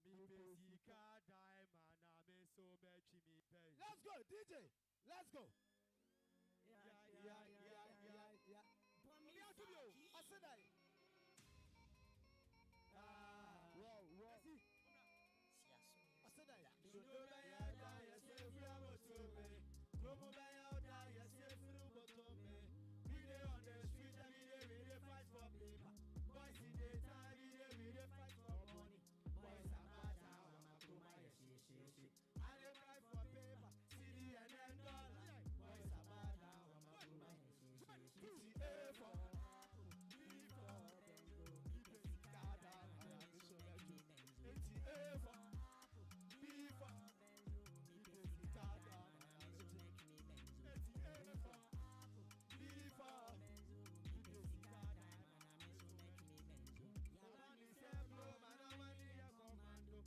me pe sika diamond na me so metri me benzo. Let's go, DJ. Let's go. Yeah. I said that. Wow. I said that. We dey on the street every day fight for paper. Boys in the time we dey fight for money. Boys are bad now, I'm a kuma she. I dey cry for paper, CD and then dollar. Boys are bad now, I'm a kuma she. A for B for Bengo, B for Sikada, and I'm so lucky. A for B for Bengo, B for Sikada, and I'm so lucky. A for B for Bengo, B for Sikada, and I'm so lucky. Yabani say blow, man, I want to commando.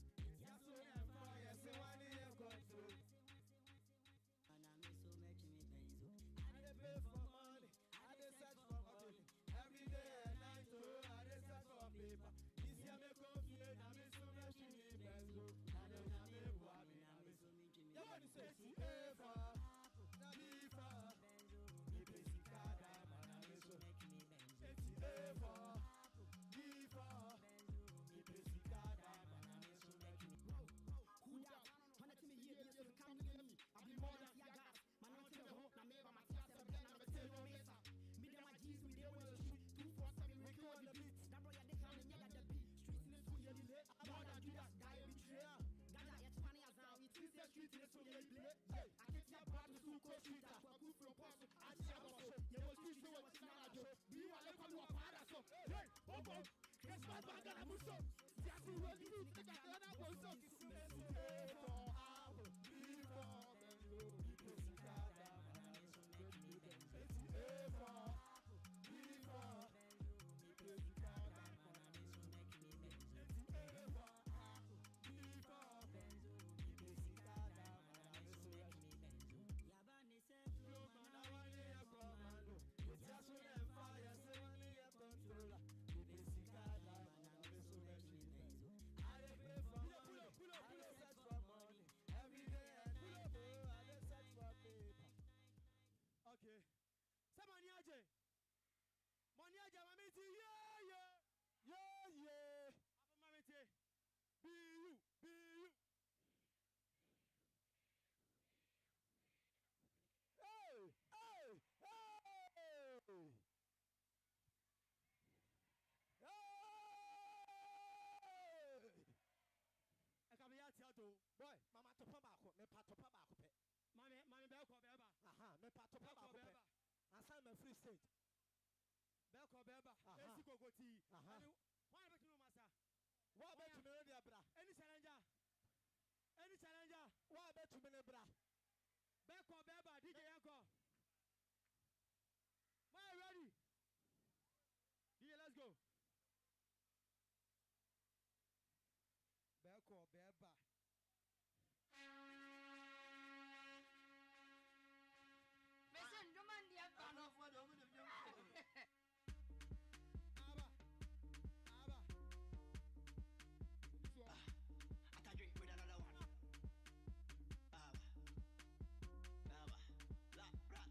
Yes, so never, yes, I want to control. And I'm so lucky, me benzo. I dey pay for money, I dey search for money. Every day and night, oh, I dey search for paper. This year me confused, I'm so lucky, me benzo. I don't have me boy, I'm so lucky, me. You want to say A for, B for benzo, me pay Sikada, man, I'm so lucky, me benzo. A for, B for benzo, me pay Sikada, man, I'm so lucky, me. Cool down, when I tell me here, yes, you come near me. I'll be more than your guys. Man, I'm to the home, I'm never my class, I'm never tell no mesa. Me, them, my G's, we they will shoot 247, we go on the beat. That boy, they come and yell at the beat. Streets in the school, you delay. More than Judas, die, betrayal. Gada, you're 20 years now, it's in the street in the school, you play. I can't see a part of the school, street, I'm a good from Paso. I see a muscle, you will street, so what's not a joke. We want to come to a paraso. Hey, oh, guess my bag and I'm so. Just to roll the beat, the guy, and I was so. A for apple, B for Bengo, B for Sikada, and I'm so lucky, me benzo. A for B for Bengo, B for Sikada, and I'm so lucky, me benzo. A for apple, B for Bengo, B for Sikada, and I'm so lucky, me benzo. Yabani said, "Flow man, I want to commando. It's just when I'm fire, say when you controller. B for Sikada, and I'm so lucky, me benzo. I dey pay for money, I dey search for money. Every day and night, oh, I dey search for paper." Okay. Say money aje. Money aje, mami ti yeah. Apa mami ti? Beyou. Hey. I come here to boy, mama to papa, me pat to papa. Mommy Belko Beba. Aha, me pat to papa. Assign me free state. Belko Beba. Esiko Goti. Aha. Why about you, Massa? What about you, Melodia Bra? Any challenger? What about you, Menebra? Belko Beba, DJ Yanko. Why are you ready? DJ, let's go. Belko Beba. Listen, come on, dear. I know what I'm going to do. I can drink with another one. La, bra.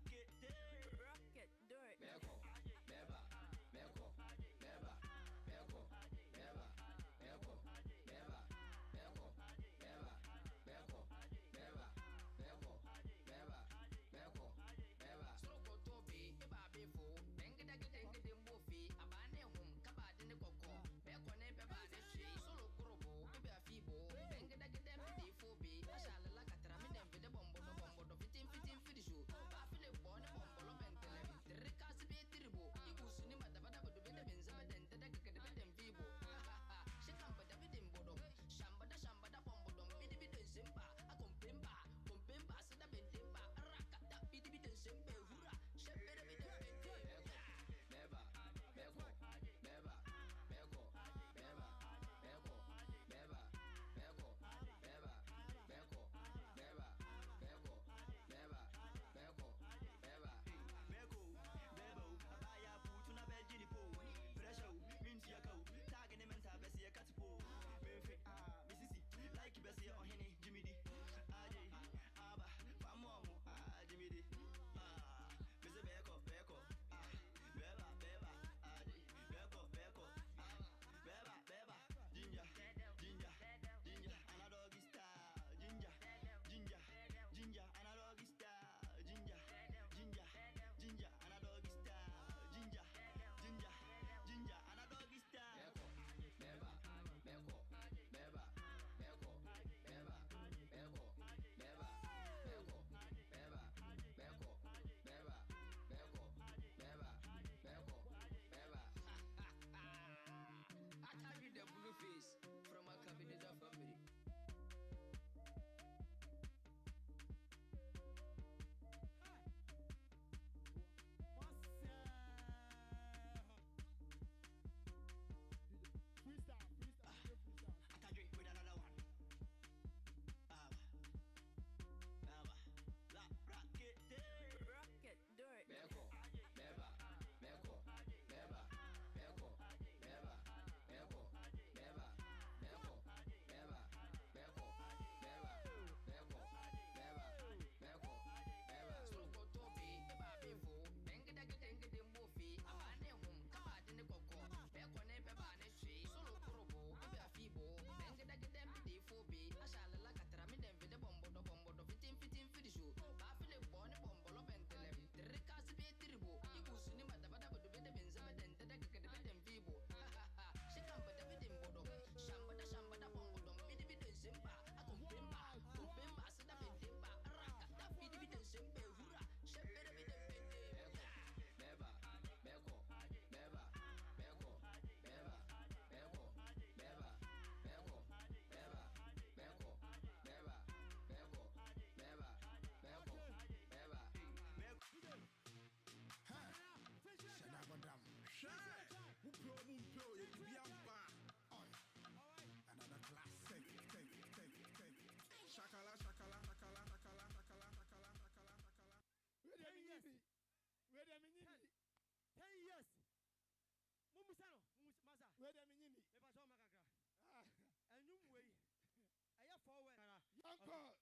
forward. Yanko.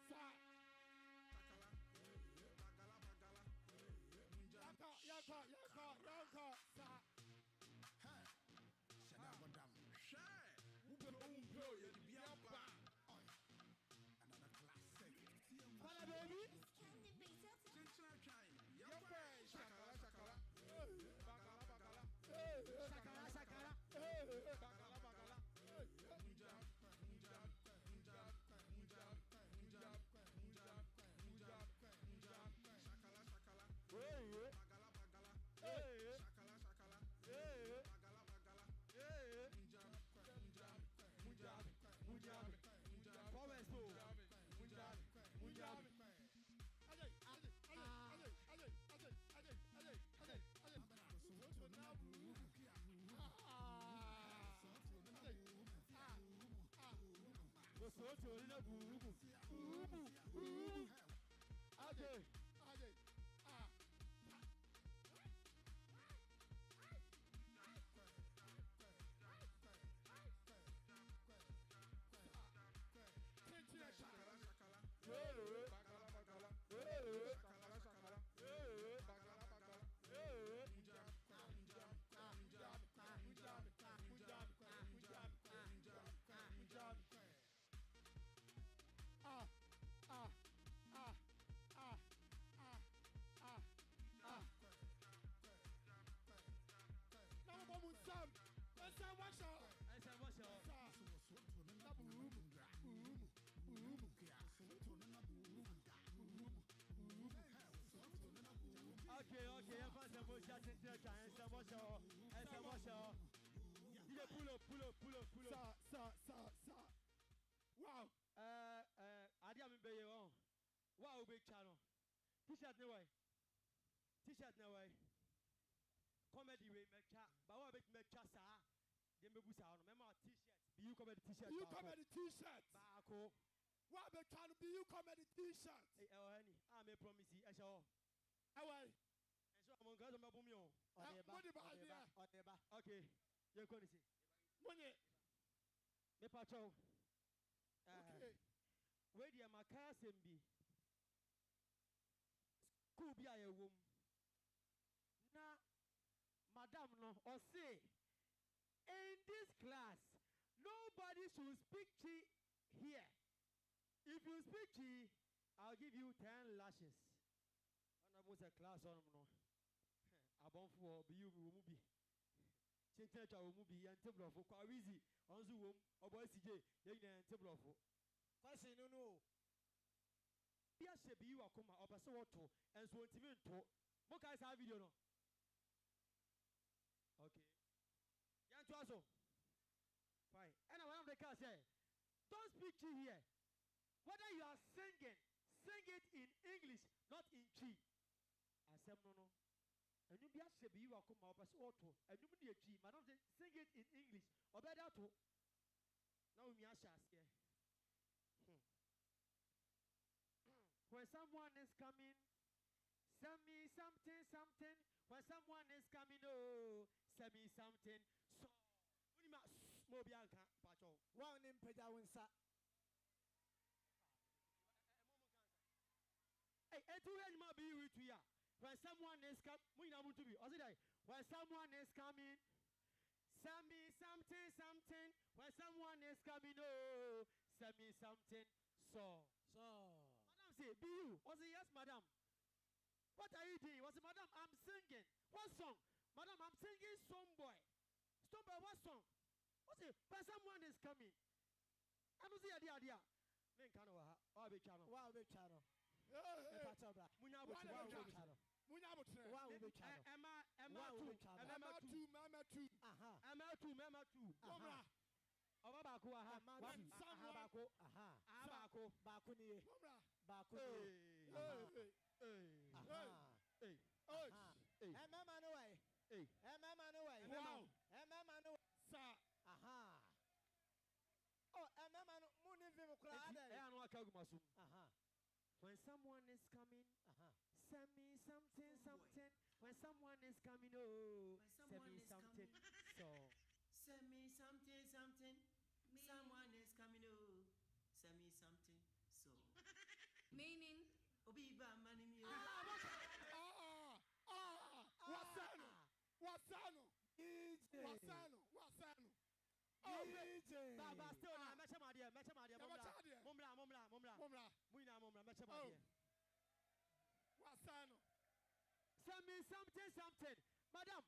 Sa. Yanko. Sa. Another classic. Fala, baby. Okay, I'm going to pull up. Sir. Wow. I didn't be your wow, big channel. T-shirt no way. Comedy way make chat, but what make chat, sir? They may be sound. Remember T-shirt. Beyou comedy T-shirt. Beyou comedy T-shirt. Bako. What be trying to Beyou comedy T-shirt? Hey, honey, I may promise you. I shall. Away. And so I'm going to go to Bumio. Okay. You're going to see. Money. Me pacho. Okay. Where do you my car be? School be a womb. Na, madam no, or say, in this class, nobody should speak Chi here. If you speak Chi, I'll give you 10 lashes. And I was a class on no. I born for Beyou will be. Chintecha will be and table of Kwawizi on Zoom or boy CJ, and table of. Question no. Yes, beyoucomedy or Basoto and so even to. What guys have video no? Okay. Yan Twazo. Fine. And one of the cars say, don't speak Chi here. Whether you are singing, sing it in English, not in Chi. I said no. And you be a beyoucomedy or Basoto, and you be a Chi, but not sing it in English or better to. Now we are here. When someone is coming, send me something. When someone is coming, oh, send me something. So, when you must Mobianca, Pacho. One name Pedawinsa. Hey, two animal be with you. When someone is coming, we know to be. When someone is coming, send me something. When someone is coming, oh, send me something. So. Madam say, Beyou. Was it yes, madam? What are you doing? Was it madam? I'm singing. What song? Madam, I'm singing Stoneboy. Stoneboy, what song? What's it? But someone is coming. I don't see idea. Men can't know how big channel. Wow, big channel. Mama two. Abako ni bako mama no way Wow. mama no Sir. aha oh mama no muni vim kra when someone is coming, send me something. When someone is coming, oh, send me something. So send me something. Someone is Meaning, Obiba Manini. Wasano. DJ. Baba still na mecha madia. Mumla. Muina mecha madia. Wasano. Send me something. Madam,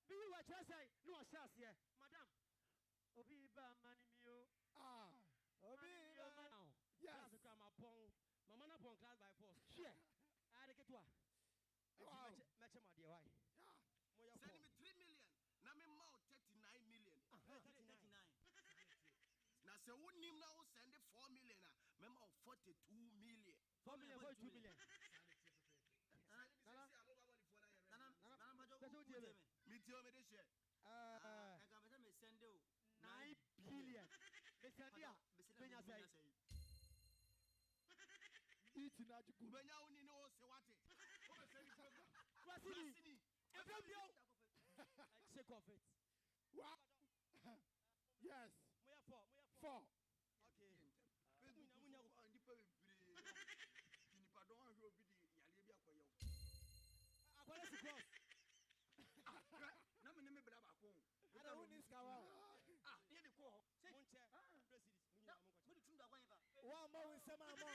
be you what you say? No chance here. Madam. Obiba manimio. Obiba. Yes. Class grandma pong. Mama na pong class by force. Share. I get what. Mecha madia why? Yeah. Send me 3 million. Na me mouth 39 million. 39. Now say who nim now send 4 million. Me mouth 42 million. 4 million, 42 million. Me tell me this shit. I can me send 9 billion. Me send ya. Benya say. Eat na jiku. Benya uni no say what it. Kwasini. Shake off it. What? Yes. Moya 4. Okay. Na me me bla ba ko. Ada woni skawa. Here the ko. Munche. President. Mo di tunda kwa yeba. Wa mo nsema mo.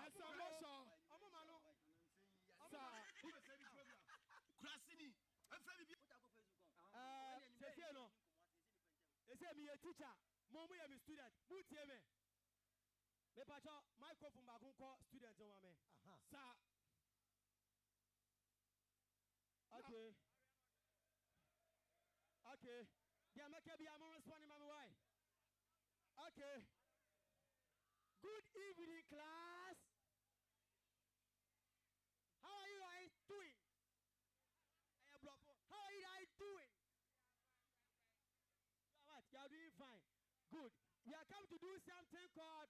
Asamosho. Omo manu. Sa. Krasini. Sese no. Ese mi a teacher. Mo mu ya mi student. Mu tie me. Me pacho microphone ba kun ko student o ma me. Sa. Okay. Dia make be am responding mama why? Okay. Good evening class. How are you guys doing? How are you guys doing? What? You are doing fine. Good. We are come to do something called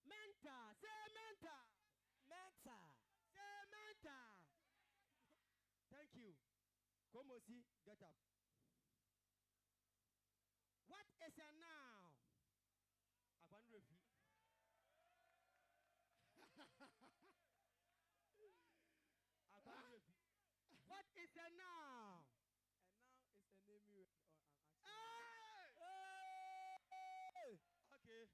mentor. Say mentor. Say mentor. Thank you. Come on, see. Get up. What is a noun? I can't repeat. I can't repeat. What is a noun? A noun is a name word or an action. Hey! Okay.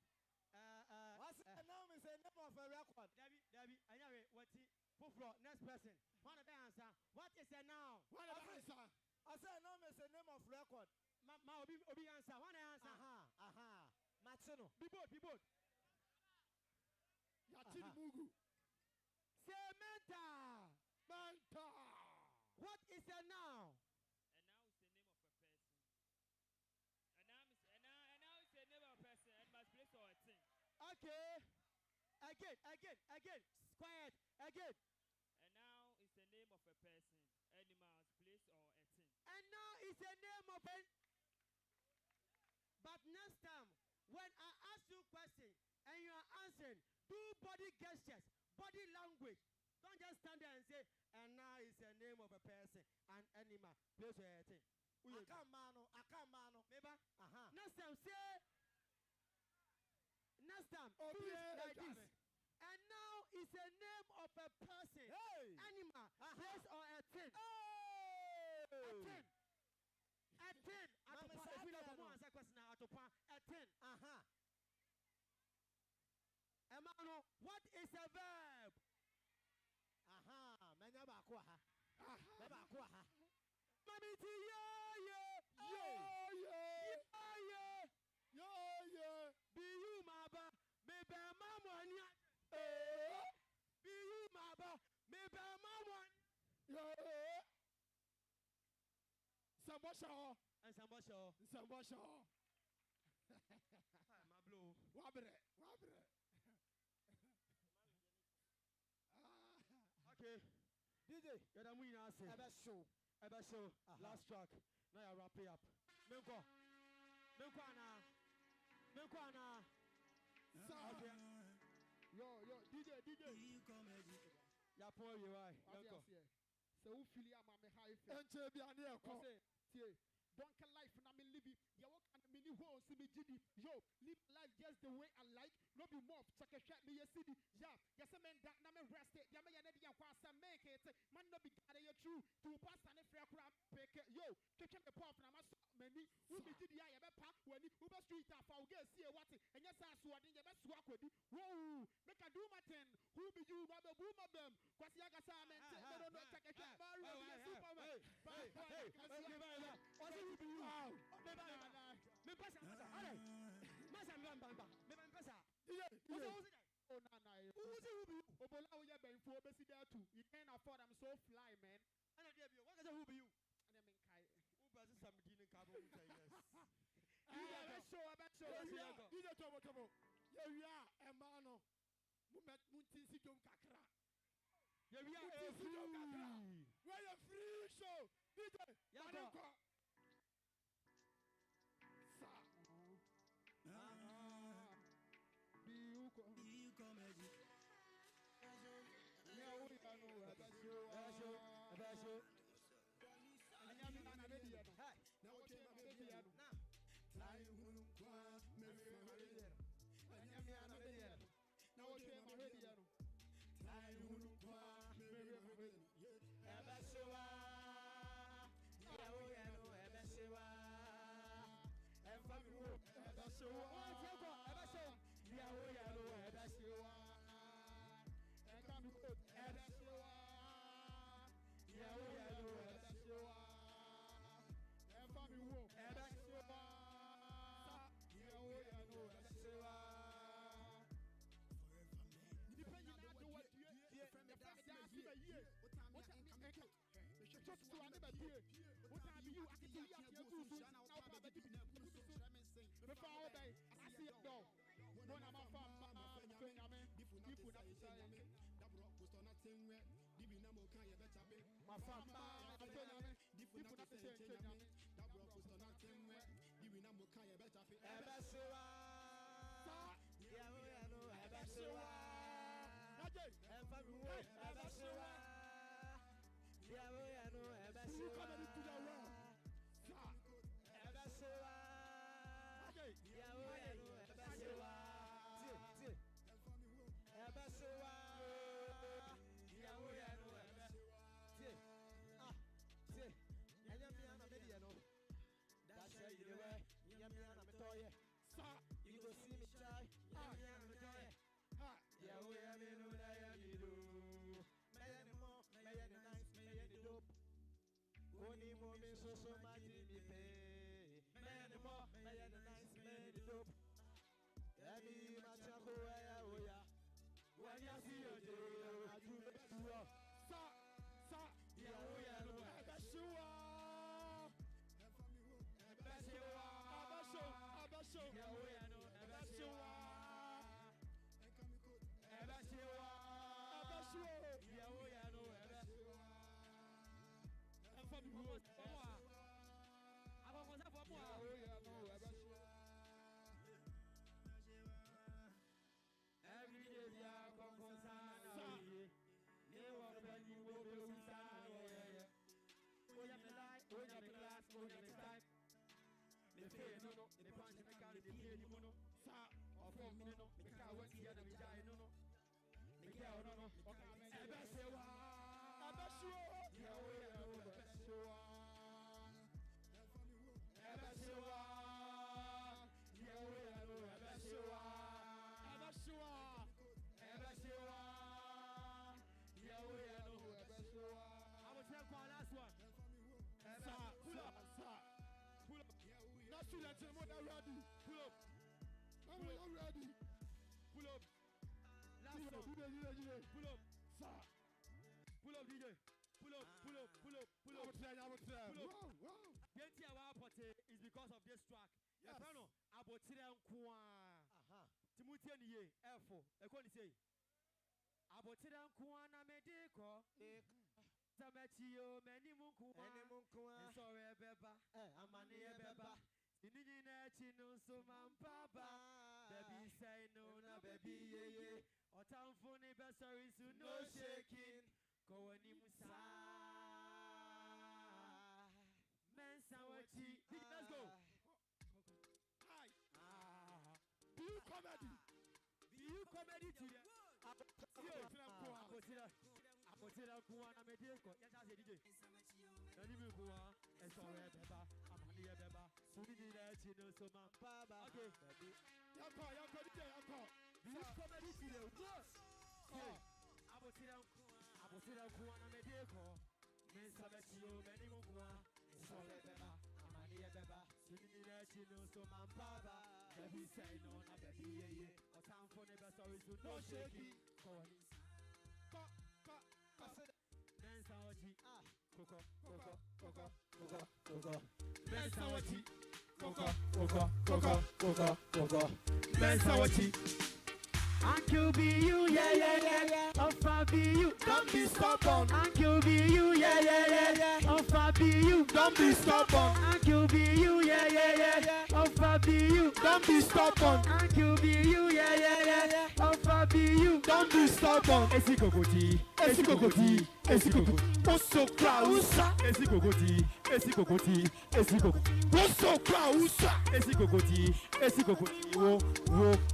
What's a noun is a name of a record. Debbie, anyway, what's it? Pufro, next person. One of the answer. What is a noun? One of the answer. I said a noun is a name of record. Ma obi answer. One answer. Matino. Be bold. Yachini Mugu. Say mentor. What is a noun? A noun is the name of a person. A noun is the name of a person and must place or a thing. Okay. Again. Quiet. Again. A noun is the name of a person, animal, place or a thing. A noun is the name of a. But next time, when I ask you a question and you are answering, do body gestures, body language. Don't just stand there and say, and now is the name of a person, an animal, place or a thing. Akamano. Maybe? Next time, say. Next time, like this. And now is the name of a person, animal, place or a thing. A thing. If we don't answer question now, a thing. Emmanuel, what is a verb? Manya bakwa. Mamiti yeah. Beyou maba, me be mamwania. Beyou maba, me be mamwan. Sambosho. My blue. Wabre. Okay. DJ, you're the winner. Ever show. Last track. Now you wrap it up. Menko na. Okay. Yo, DJ. Beyoucomedy. Ya pour you why? So who feel ya mama high? Enche bi ane e ko. Tie. Bunker life na me live it. Ya walk and mini ho see me GD. Yo, live life just the way I like. No be more check a shot me city. Yeah, yes man that na me rest it. Ya me ya nedi ya kwasa make it. Man no be gada ya true. To pass and if ya crap pick it. Yo, check the pop na ma many. We be GD ya be pa when Uber street afa we get see what and yes I sword in ya be swak with it. Whoa, make a do my ten. Who be you, my boom of them. Kwasi ya gasa man. Don't know check a shot. Superman. Who be you? Me pasa. Alright. Masa mbamba. Me pasa. Oh, nah. Who be you? Obola we ben for besi there too. You can't afford. I'm so fly, man. And I give you. What is who be you? And I mean kai. Who does some dinin cabo with yes. I bet show. You know trouble. Yeah, we are a man. Muntin si jom kakra. Yeah, we are a free. We are free show. DJ. Yeah, Beyou comedy. That's how you do it. You go see me try. Yeah, we are me no that you do. May more, may nice, may dope. Only moment so much in me pay. May more, may nice, may dope. Every match I go where when you see your day, I do the best. Yeah, we are no best. Abasho. Yeah, we are no best. Every day we are concerned. Never penny will be sad. Oh, yeah, the light, oh, yeah, the glass, oh, yeah, the type. The pay no, the punch in the car, the pay the mono, sa, or 4 minutes, the car went here, the guy no. The girl no, Abashewa, yeah, we are no Abashewa, yeah, we are no Abashewa, yeah, we are no Abashewa. I will take one last one. Pull up. Not too late, I'm not ready. Pull up. I'm ready. Pull up. Last song. Pull up. Sir. Pull up, DJ. Pull up. Pull up. Wow. The entire Aboter is because of this track. Yes. Aboter3 Nkoaa. Timothy Niye. F4. Ekoni say. Aboter3 Nkoaa na mediko. Tamachio many munkuwa. Sorry beba. Amani beba. Inini na chino so mampaba. Baby say no na baby ye. Otamfuni be sorry so no shaking. Go ani musa. Mensa wachi. Beyou comedy to the Aboter3 Nkoaa na medeko. Yes, I say DJ. Nani mi kuwa, eso we beba, amani ye beba. Suni ni na chino so man baba. Okay, baby. Yako DJ, yako. Beyou comedy to the world. Aboter3 Nkoaa na medeko. Men sabe chiyo meni mo kuwa, eso we beba, amani ye beba. Suni ni na chino so man baba. Baby say no na baby yeah. O time for the best always do no shaky. Mensawachi, Coco. Mensawachi, Coco. Mensawachi. Uncle Beyou, yeah. Alpha Beyou, don't be stubborn. Uncle Beyou, yeah. Alpha Beyou, don't be stubborn. Uncle Beyou, yeah. Alpha Beyou, don't be stubborn. Uncle Beyou, yeah. Alpha Beyou, don't be stubborn. Esikokoti. Oso krausa. Esikokoti. Oso krausa. Esikokoti. Wo.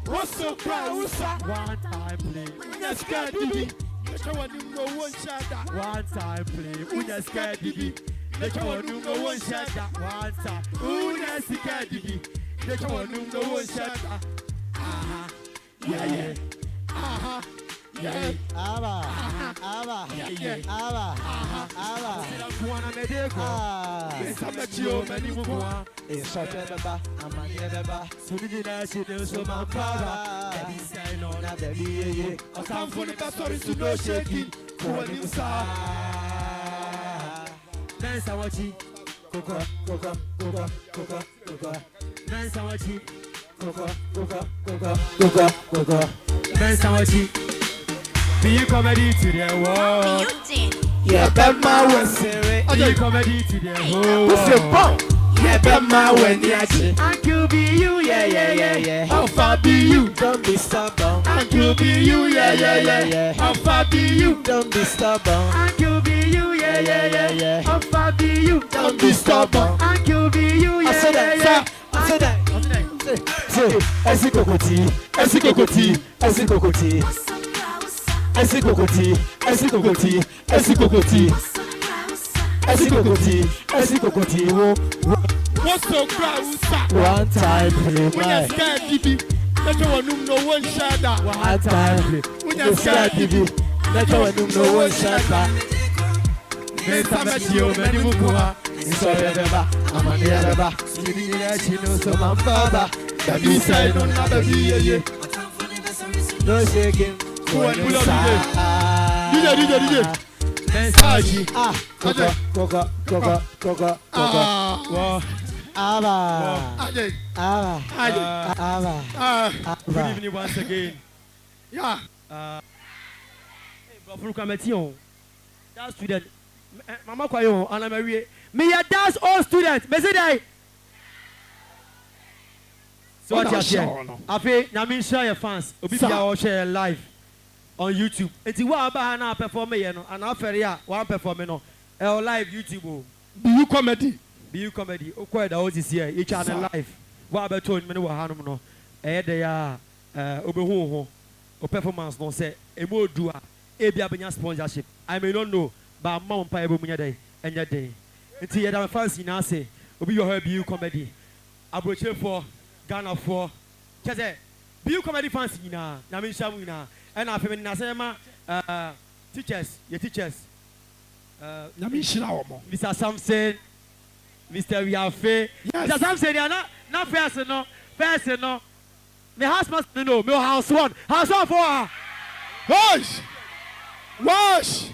Oso krausa. One time play. Unya scared bibi. Let one no one shot. One time play. Unya scared bibi. Let one no one shot. One time. Unya scared bibi. Let one no one shot. Aha. Yeah. Aha. Yeah. Aba. Yeah. Aba. Kuana medeko. Samachio meni mukwa. Eshape baba, amani baba. Suni na chide so mambaba. Baby say no na baby yeah. O time for the story to no shaking. Kuani musa. Dance awachi. Coco. Dance awachi. Coco. Dance awachi. Beyou comedy to the world. Yeah, Bema was Beyou comedy to the whole world. Yeah, Bema when yachi. Uncle Beyou, yeah. Alpha Beyou, don't be stubborn. Uncle Beyou, yeah. Alpha Beyou, don't be stubborn. Uncle Beyou, yeah. Alpha Beyou, don't be stubborn. Uncle Beyou, yeah. I said that. Say, Esikokoti. What's so krausa? One time play. When you scared bibi, let one no one shot. One time play. When you scared bibi, let one no one shot. Mensamachio meni mukwa. Isoye beba, amani beba. Sini ya chino so mambaba. Baby say no na baby yeah. No shaking. DJ. Mensaji. Coco. Aba. Good evening once again. Yeah. Hey, bro, commission. That student. Mama Kwayo, Anna Marie. Me ya dance all students. Me say that. So what you share? Afi, na me share your fans. Obi bia o share live on YouTube. Enti wa ba na perform ye no, and afere ya wa perform no. Live YouTube o. Beyou comedy. O kwa da o this here. E channel live. Wa ba tone me no wa hanom no. De ya obehu ho. O performance no say emo du a e bia benya sponsorship. I may not know, but ma on pa e bo munya dey. Enya dey. Enti ye da fans na say obi yo ha Beyou comedy. Aboter for Ghana for Chaze Beyou comedy fans na me shamu na and afem na say ma teachers na me shira omo Mr. Samson Mr. Wiafe Mr. Samson na first no me house must no me house one for wash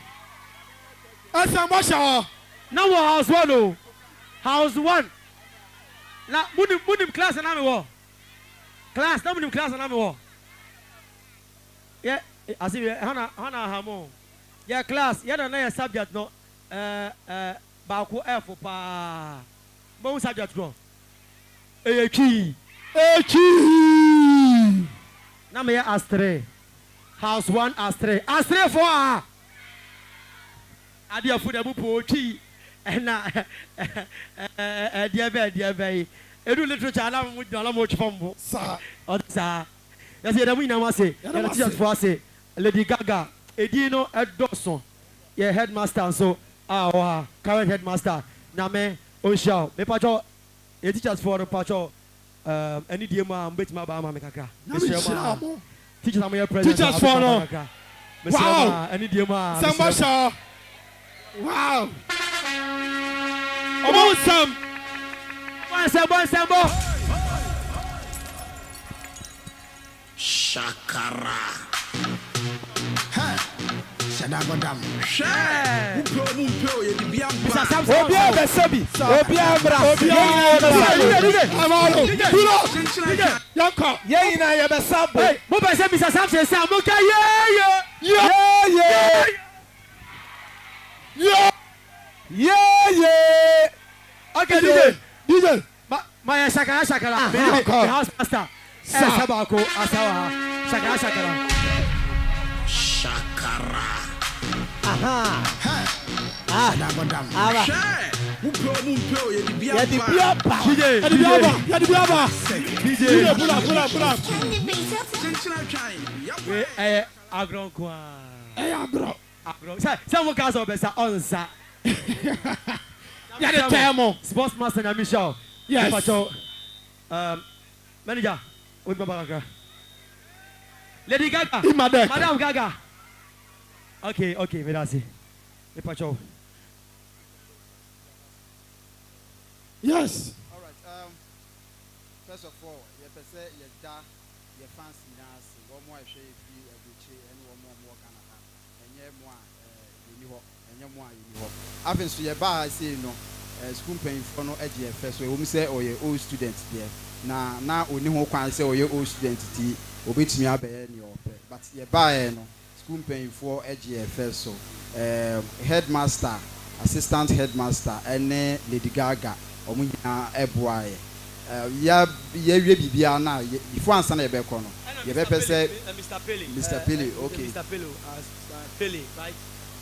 asa washa na wo house one no house one na munim class na me wo class na munim class na me wo yeah as if hana hamo yeah class yeah na subject no ba ko f pa mo subject go echi na me astray house 1 astray for adia fu da bu po chi na dia be edu literature ala mo chfom bo sa Yes, yeah, we know say. Yeah, teachers for say. Lady Gaga, Edino Eddoson. Yeah, headmaster so our current headmaster. Name Osha. Me pacho. Yeah, teachers for the pacho. Any dear man, bet my bama mekaka. Teachers are my president. Teachers for no. Wow. Any dear man. Sambasha. Wow. About some. Sambo. Shakara. Hey. Shadagodam. Okay, DJ. My shakara. The house master. Sabako asawa. Shakara. Shakara. Aha. Shadagodam. DJ, pull up. Agron kwa. Agron. Some guys are better on sa. Yeah, the thermo. Sports master and Michelle. Yes. Manager. With my baga. Lady Gaga. In my deck. Madam Gaga. Okay, Medasi. Pacho. Yes. All right. First of all, you say you da, you fancy nas. One more share free a bit, and one more Canada, and you more and you more. Having so your bar, I say no. School paying for no first way. We say, oh, your old students there. Now only who can say, oh, your old student, obey me up but your bar no. School paying for first so headmaster, assistant headmaster, and Lady Gaga. Omunya eboaye ya bibia na before ansa na ebe kono ye be pese Mr. Pele okay Mr. Pele right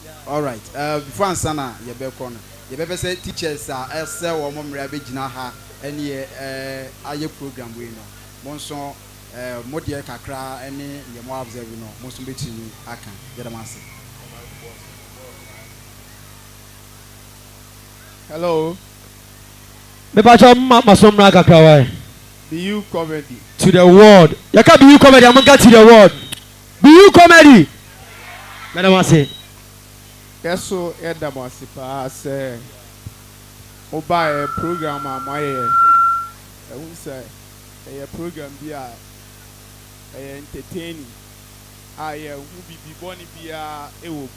yeah. All right before ansa na ye be kono ye be pese teachers ese wo momre abegina ha ene aye program we no monso modie kakra ene ye mo observe no monso betini aka ye damase. Hello. Masomra kakrawai. Beyou comedy. To the world. Yaka Beyou comedy. I'm going to the world. Beyou comedy. Madam Ase. Yes, so Edamasi pass. Oba program amaye. I won't say a program be entertaining. I will be born be ewo.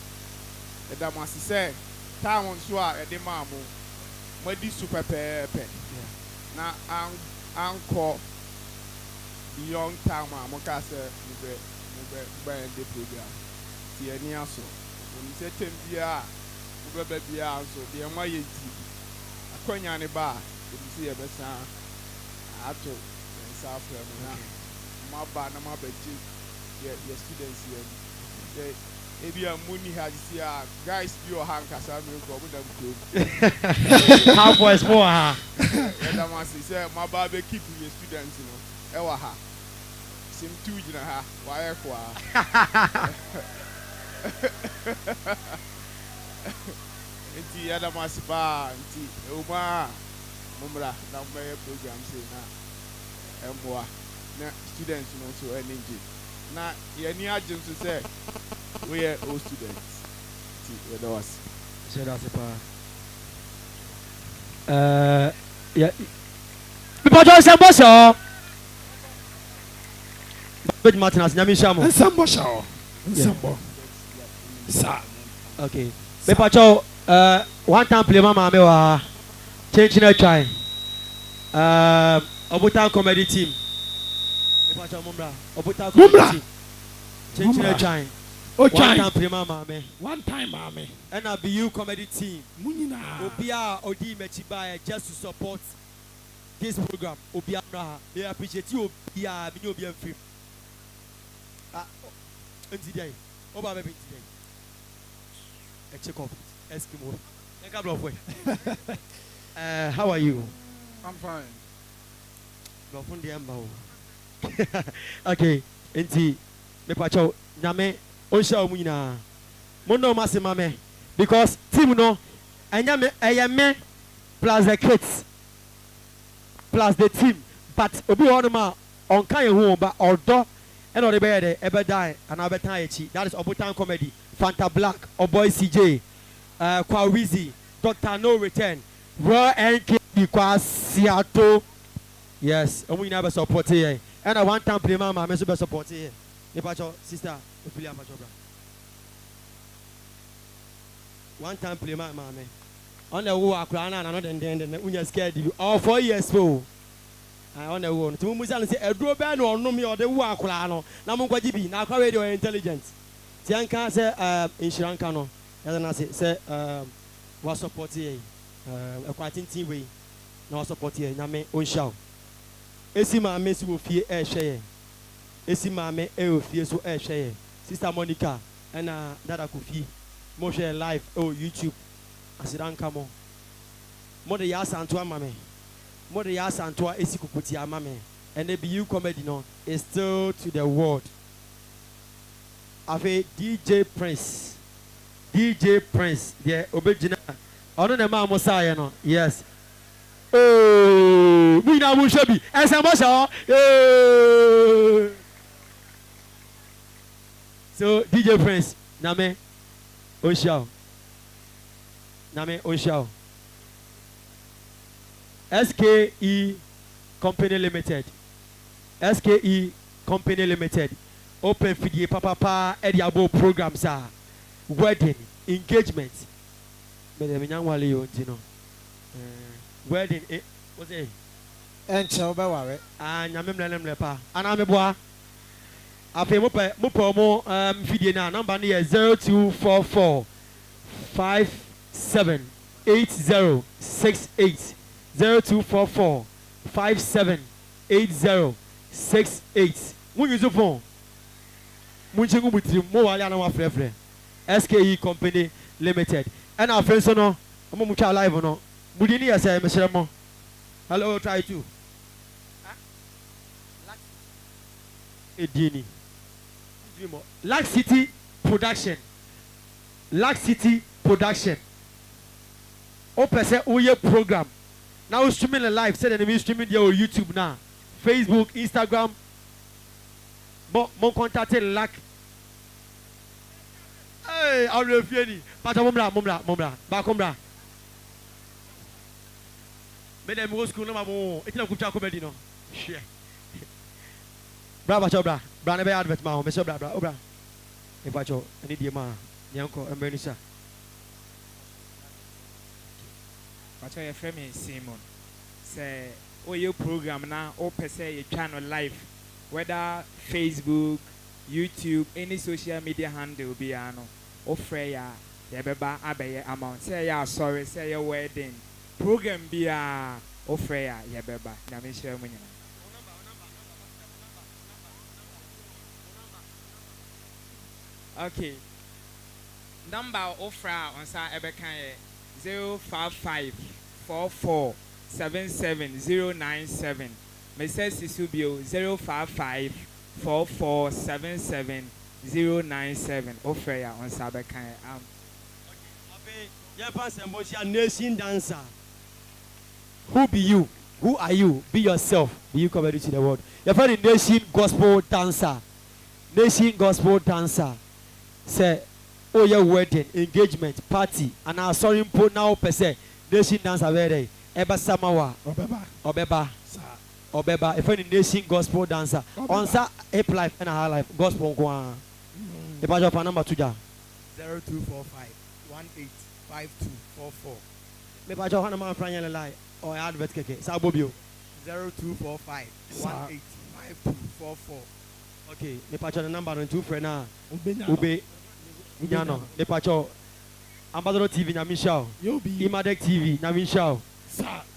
Edamasi say time on so a edemamu. Madi super pepe. Na anko beyond time amoka se mube the program. Ti eni aso. When you say tempia mube bia so de ma yeti. Akonya ne ba, you see e besa ato nsa afra na ma ba na ma baji your students here. Ebi a money has here guys be your hand kasa me go mu dem how boys more ha and I must say my baby keep your students you know e wa ha sim 2 jina ha wa e kwa enti ya da mas ba enti o ma mumra na me program say na emboa na students you know so energy na ye ni agent to say we are all students. That was. So that's yeah. People just say boss. But Martinez, nyami shamo. Sambo shaw. Sambo. Sa. Okay. People one time play mama me wa change na try. Aboter comedy team. People mumra. Aboter comedy team. Change na try. One time prima mame. One time mame. And a Beyou comedy team. Munina. Obia Odi Mechiba just to support this program. Obia Raha. They appreciate you. Obia Binobia Film. Today. Oba baby today. A check up. Eskimo. How are you? I'm fine. Okay. enti me pacho nyame onsha omu nyina mo no ma se ma me because team no enya me me plus the kids plus the team but obi ho no ma on kan hu ba odo and on the bed ebe die and ebe tan echi that is Aboter3 Nkoaa Fanta Black or boy CJ Kwa Wizzy Dr. No Return Raw NK Kwa Siato yes omu nyina be support here and a one time play mama me so be support here ne pacho sister ofili amacho bra one time play mama me on the wo akra na no den unya scared you all 4 years po I on the one to musa say eduro be na onum ye ode wo akra no na mo kwaji bi na akra radio intelligent ti anka say insuranka no ya na say wa support here ekwa tintin we na wa support here nyame onhia esi ma me si wo fie hwe esi ma me ofie so hwe sister Monica and dada Kofi mo share live YouTube asiranka mo de ya santo ama me mo de ya santo esi kukuti ama me and the beyoucomedy no is still to the world afi DJ Prince there obegina ono na ma mo saye no yes oh mi na mo shebi ese mo sha so DJ Prince name onshao SKE Company Limited open fidie papa ediabo programs are wedding engagement me dem nyanwale yo ntino wedding what's it enche obeware nyame mlemle pa ana me boa afi mo fidie na number na 0244 578068 0244 578068 mun use phone mun chengu mutiri mo wale ana wa frefre SKE Company Limited and our friends no mo mu twa live no mudi ni yesa me sere mo hello try to edini Lack City Production o pese o ye program now streaming live say dem streaming there on YouTube now Facebook Instagram mon contacter Lack hey I will fieni pata momra ba komra me dem go school no ma mo etina ku twa comedy no share bra ba chobra bra ne be advert ma me so bra obra e ba cho ani die ma nyanko embenisa Pacho your friend Simon say your program now or per se your channel live whether Facebook YouTube any social media handle be ano offer ya beba abaye amount say ya sorry say your wedding program be a offer ya beba na me share mo nyina okay number offer on sa ebekan 05544777097 Mrs. Sisubio 05544777097 offer ya on sa ebekan yeah pass emotion nation dancer who be you who are you be yourself beyoucomedy to the world your friend nation gospel dancer say oh your wedding engagement party and our sorry po now per se nation dancer very eba samawa obeba if any nation gospel dancer on sa hip life and high life gospel kwa the page of number 2 ja 0245185244 me page of number franya lie or advert keke sa bobio 0245185244 okay me page the number 2 friend na ube Nyano, the pacho, Aboter3 TV, Namishao, Imadek TV, Namishao,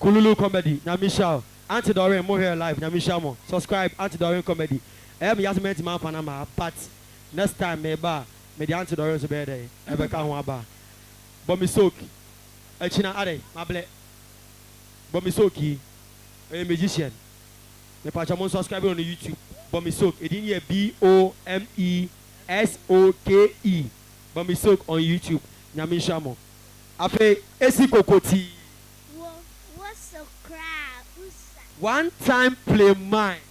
Kululu Comedy, Namishao, Antidoran, more here live, Namishamo, subscribe, Antidoran Comedy. I am Yasmet Man Panama, but next time, maybe, the Antidoran is better, Ebeka Waba. Bomisoki, China Ade, Mable, Bomisoki, a magician. The Pachamon subscribe on the YouTube. Bomisok. Edin BOMESOKE. Bomisok on YouTube. Nyamin Shamo. Afe Esi Kokoti. What's a crowd? One time play mine.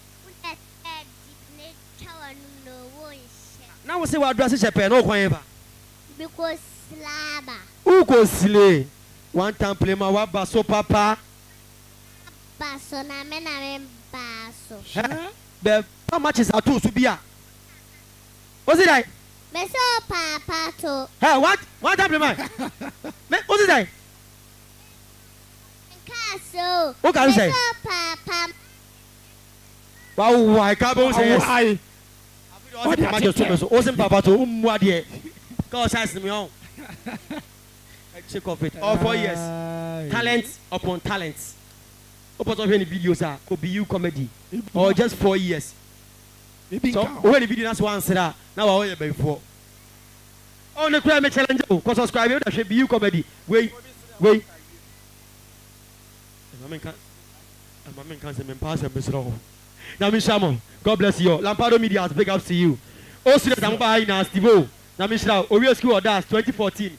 Now we say what dress shepe no kwan ba. Because slaba. Who go slay? One time play my what baso papa. Baso na me baso. Be how much is atu so bia? What's it like? Me so papa to. Hey, what? One time play mine. What's it like? Castle. What can you say? Papa. Wow, I can't say yes. Why? What the matter to me? So, Osim Papa to what the? God says me on. Check off it. All 4 years. Talent upon talent. Open up any videos are could be you comedy or just 4 years. So when the video that's one answer now I want before. Oh, no crime challenge. Cause subscribe that should be you comedy. Wait. My man can't say me pass a miss wrong. Nami Shamo, God bless you. Lampardo Media has big ups to you. Oh, see that I'm buying now, Steve. Nami Shao, Oriol School or that's 2014.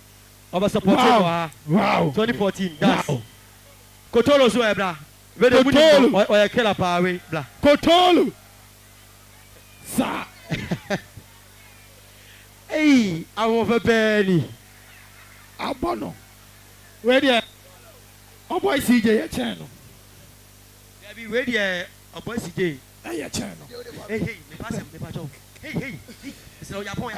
Over support. Wow. 2014. That's. Wow. Kotolo so ebra. Kotolo. Or a killer power blah. Kotolo. Sa. Hey, I want a penny. Abono. Where there? Oh boy, CJ channel. Where there? Oh boy, CJ. Hey, channel. Hey, me pass him, me pass him. Hey. So Yapon.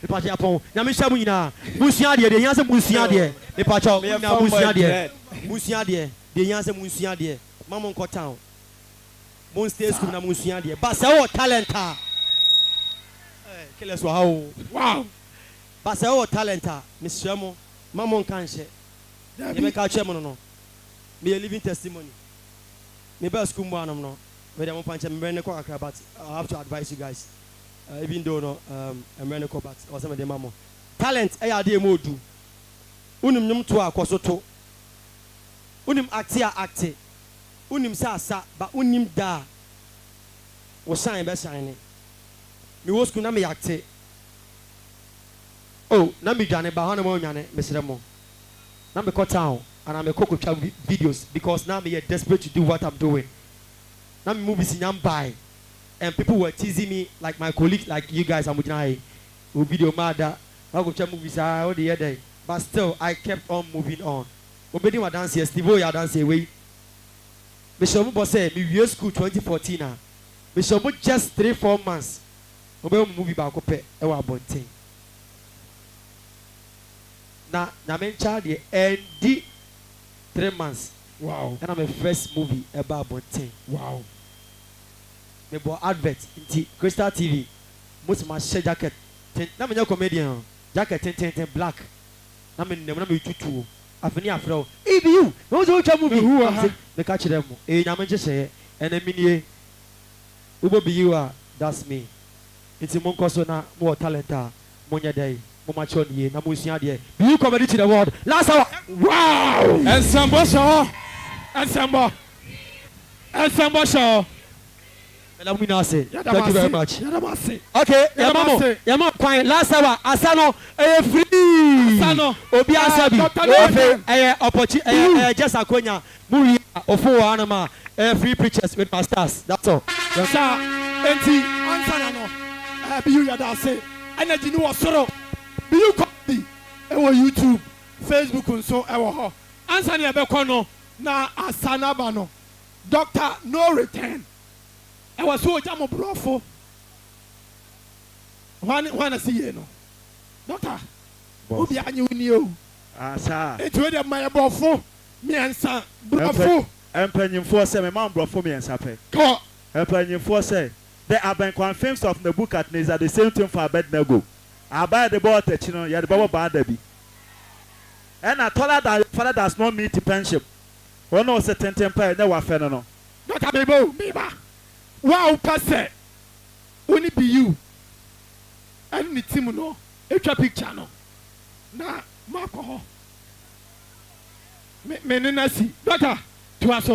Me pass Yapon. Na me shamu ina. Musia de yanse musia de. Me pass him. Na musia de. Musia de. De yanse musia de. Mama nko town. Mon stay school na musia de. But say talent ah. Kill us how. Wow. But say talent ah. Me shamu. Mama nkan she. You make a chairman no. Me a living testimony. Me best school man no. Whether I'm punch me run but I have to advise you guys. Even though no I'm run but or some of them mama. Talent I dey mo do. Unim nyum to akoso to. Unim acte. Unim sa but unim da. Wo shine be shine. Me wo school na me acte. Oh, na me dwane ba hono mo nwane me sere mo. Now me cut town and I'm a cook videos because now me desperate to do what I'm doing. Now me movies in buy and people were teasing me like my colleagues, like you guys. I'm with video mother. I go check movies all the other day, but still I kept on moving on. Obedi my dance here, Steve ya dance away. Me show boss say me year school 2014 ah. Me show just 3-4 months. Obedi movie ba ko pe e wa bonten. Na men child the end 3 months. Wow. And I'm a first movie about Bonten. Wow. Me bought advert in Crystal TV. Most of my share jacket. Na me comedian. Jacket 10 black. Na me tutu. Afeni afro. Hey Beyou. No so which movie? Who are me catch them. Eh na me just say and me nie. Ubo Beyou that's me. It's a monko na more talenta. Monya day. Ye, na musia de. Beyou comedy to the world. Last hour. Wow! Ensemble show. Thank you very much. Yadamase. Okay, Yamamo quiet. Last hour. Asano free. Asano. Obi Asabi. Opportunity. Just Akonya. Muri Ofo Anama. Free preachers with my stars. That's all. Yes, sir. Enti answer no. Beyou Yadase. Energy no soro. Beyoucomedy. Ewo YouTube, Facebook nso ewo ho. Answer ne be kono na asanaba no. Doctor no return. Ewo so jamo brofo. Wana see ye no. Doctor. Obi anyi uni o. Asa. Etu we de my brofo. Me ansa brofo. Empanyimfo say me man brofo me ansa pe. Ko. Empanyimfo say the Abankwan films of Nebuchadnezzar the same thing for Abednego. I buy the ball touching you the bubble bad baby. And I told her that your father does not meet the penship. One no certain temper, never fell no. Doctor Biba. Wow, passe. Only be you. And the team no. It's a picture no. Na Marco. Me nasi. Doctor, to us.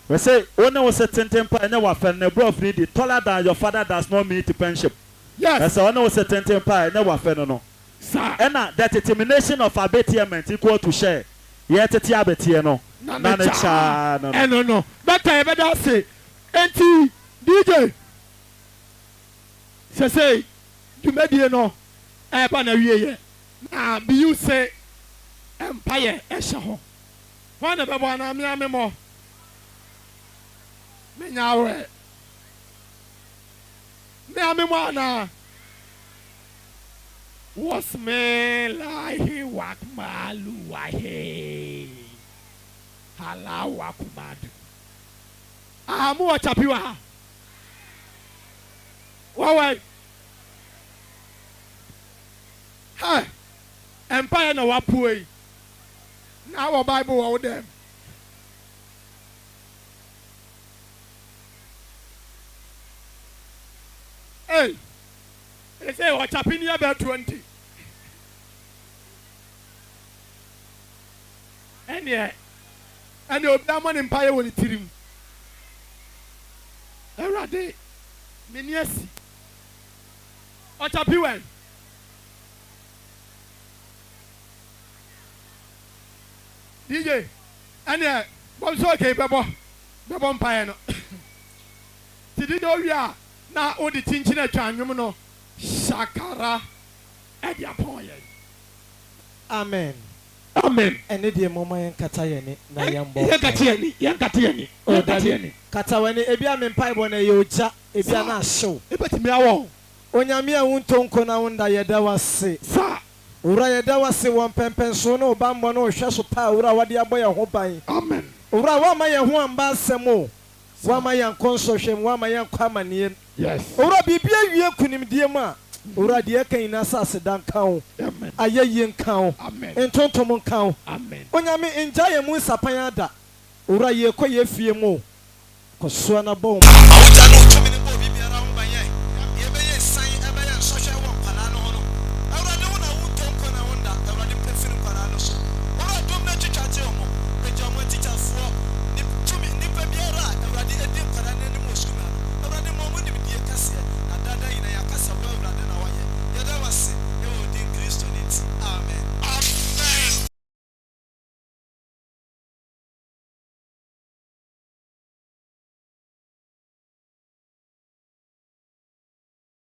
We say, when I was a temper, and our friend, a bro, taller than your father does not meet the penship. Yes. That's when I was a temper, and our friend, no. Sir. And that determination of abatement equal to share. Yet, it's abetiano. No. But I better say, Auntie DJ. Say, you made you know, Abana, now, Beyou say, Empire, Eshaho. One of the one I'm more. Menyawe. Me amemwana. Was me like wak malu wahe. Hala wakumadu. Ahamu wachapiwa. Wawe. Hey. Empire na wapuwe. Na our Bible wa them. Hey, they say what's happening about 20. And yeah, and the Obama Empire will tell him. Every day, Miniasi. What's happening? DJ, and yeah, what's okay, Babo? Babo Empire. Did you know we are? Na o di tinchina twanwom no shakara e dia pon ye. Amen. Amen. Ene die mama yen kata yeni na yambo. Yen kata yeni. O dadi. Kata wani ebi ame mpaibo na ye oja, ebi ana ahyew. Ebetimi awo. Onyame a wontonko na wonda yeda wase. Sa. Ura yeda wase won pempenso no bambo no hwe so pa ura wade aboye ho ban. Amen. Ura wa ma ye ho amba asemo. Wa ma yan konsohwem wa ma yan kwamanie. Yes. Ura bibia wie kunimdie mu a ura de kan na sase dan kan. Amen. Ayeyi kan. Amen. Entontom kan. Amen. Onyame enja ye mu nsapan ada. Ura ye kɔ ye fie mu. Kɔsoa na bɔ.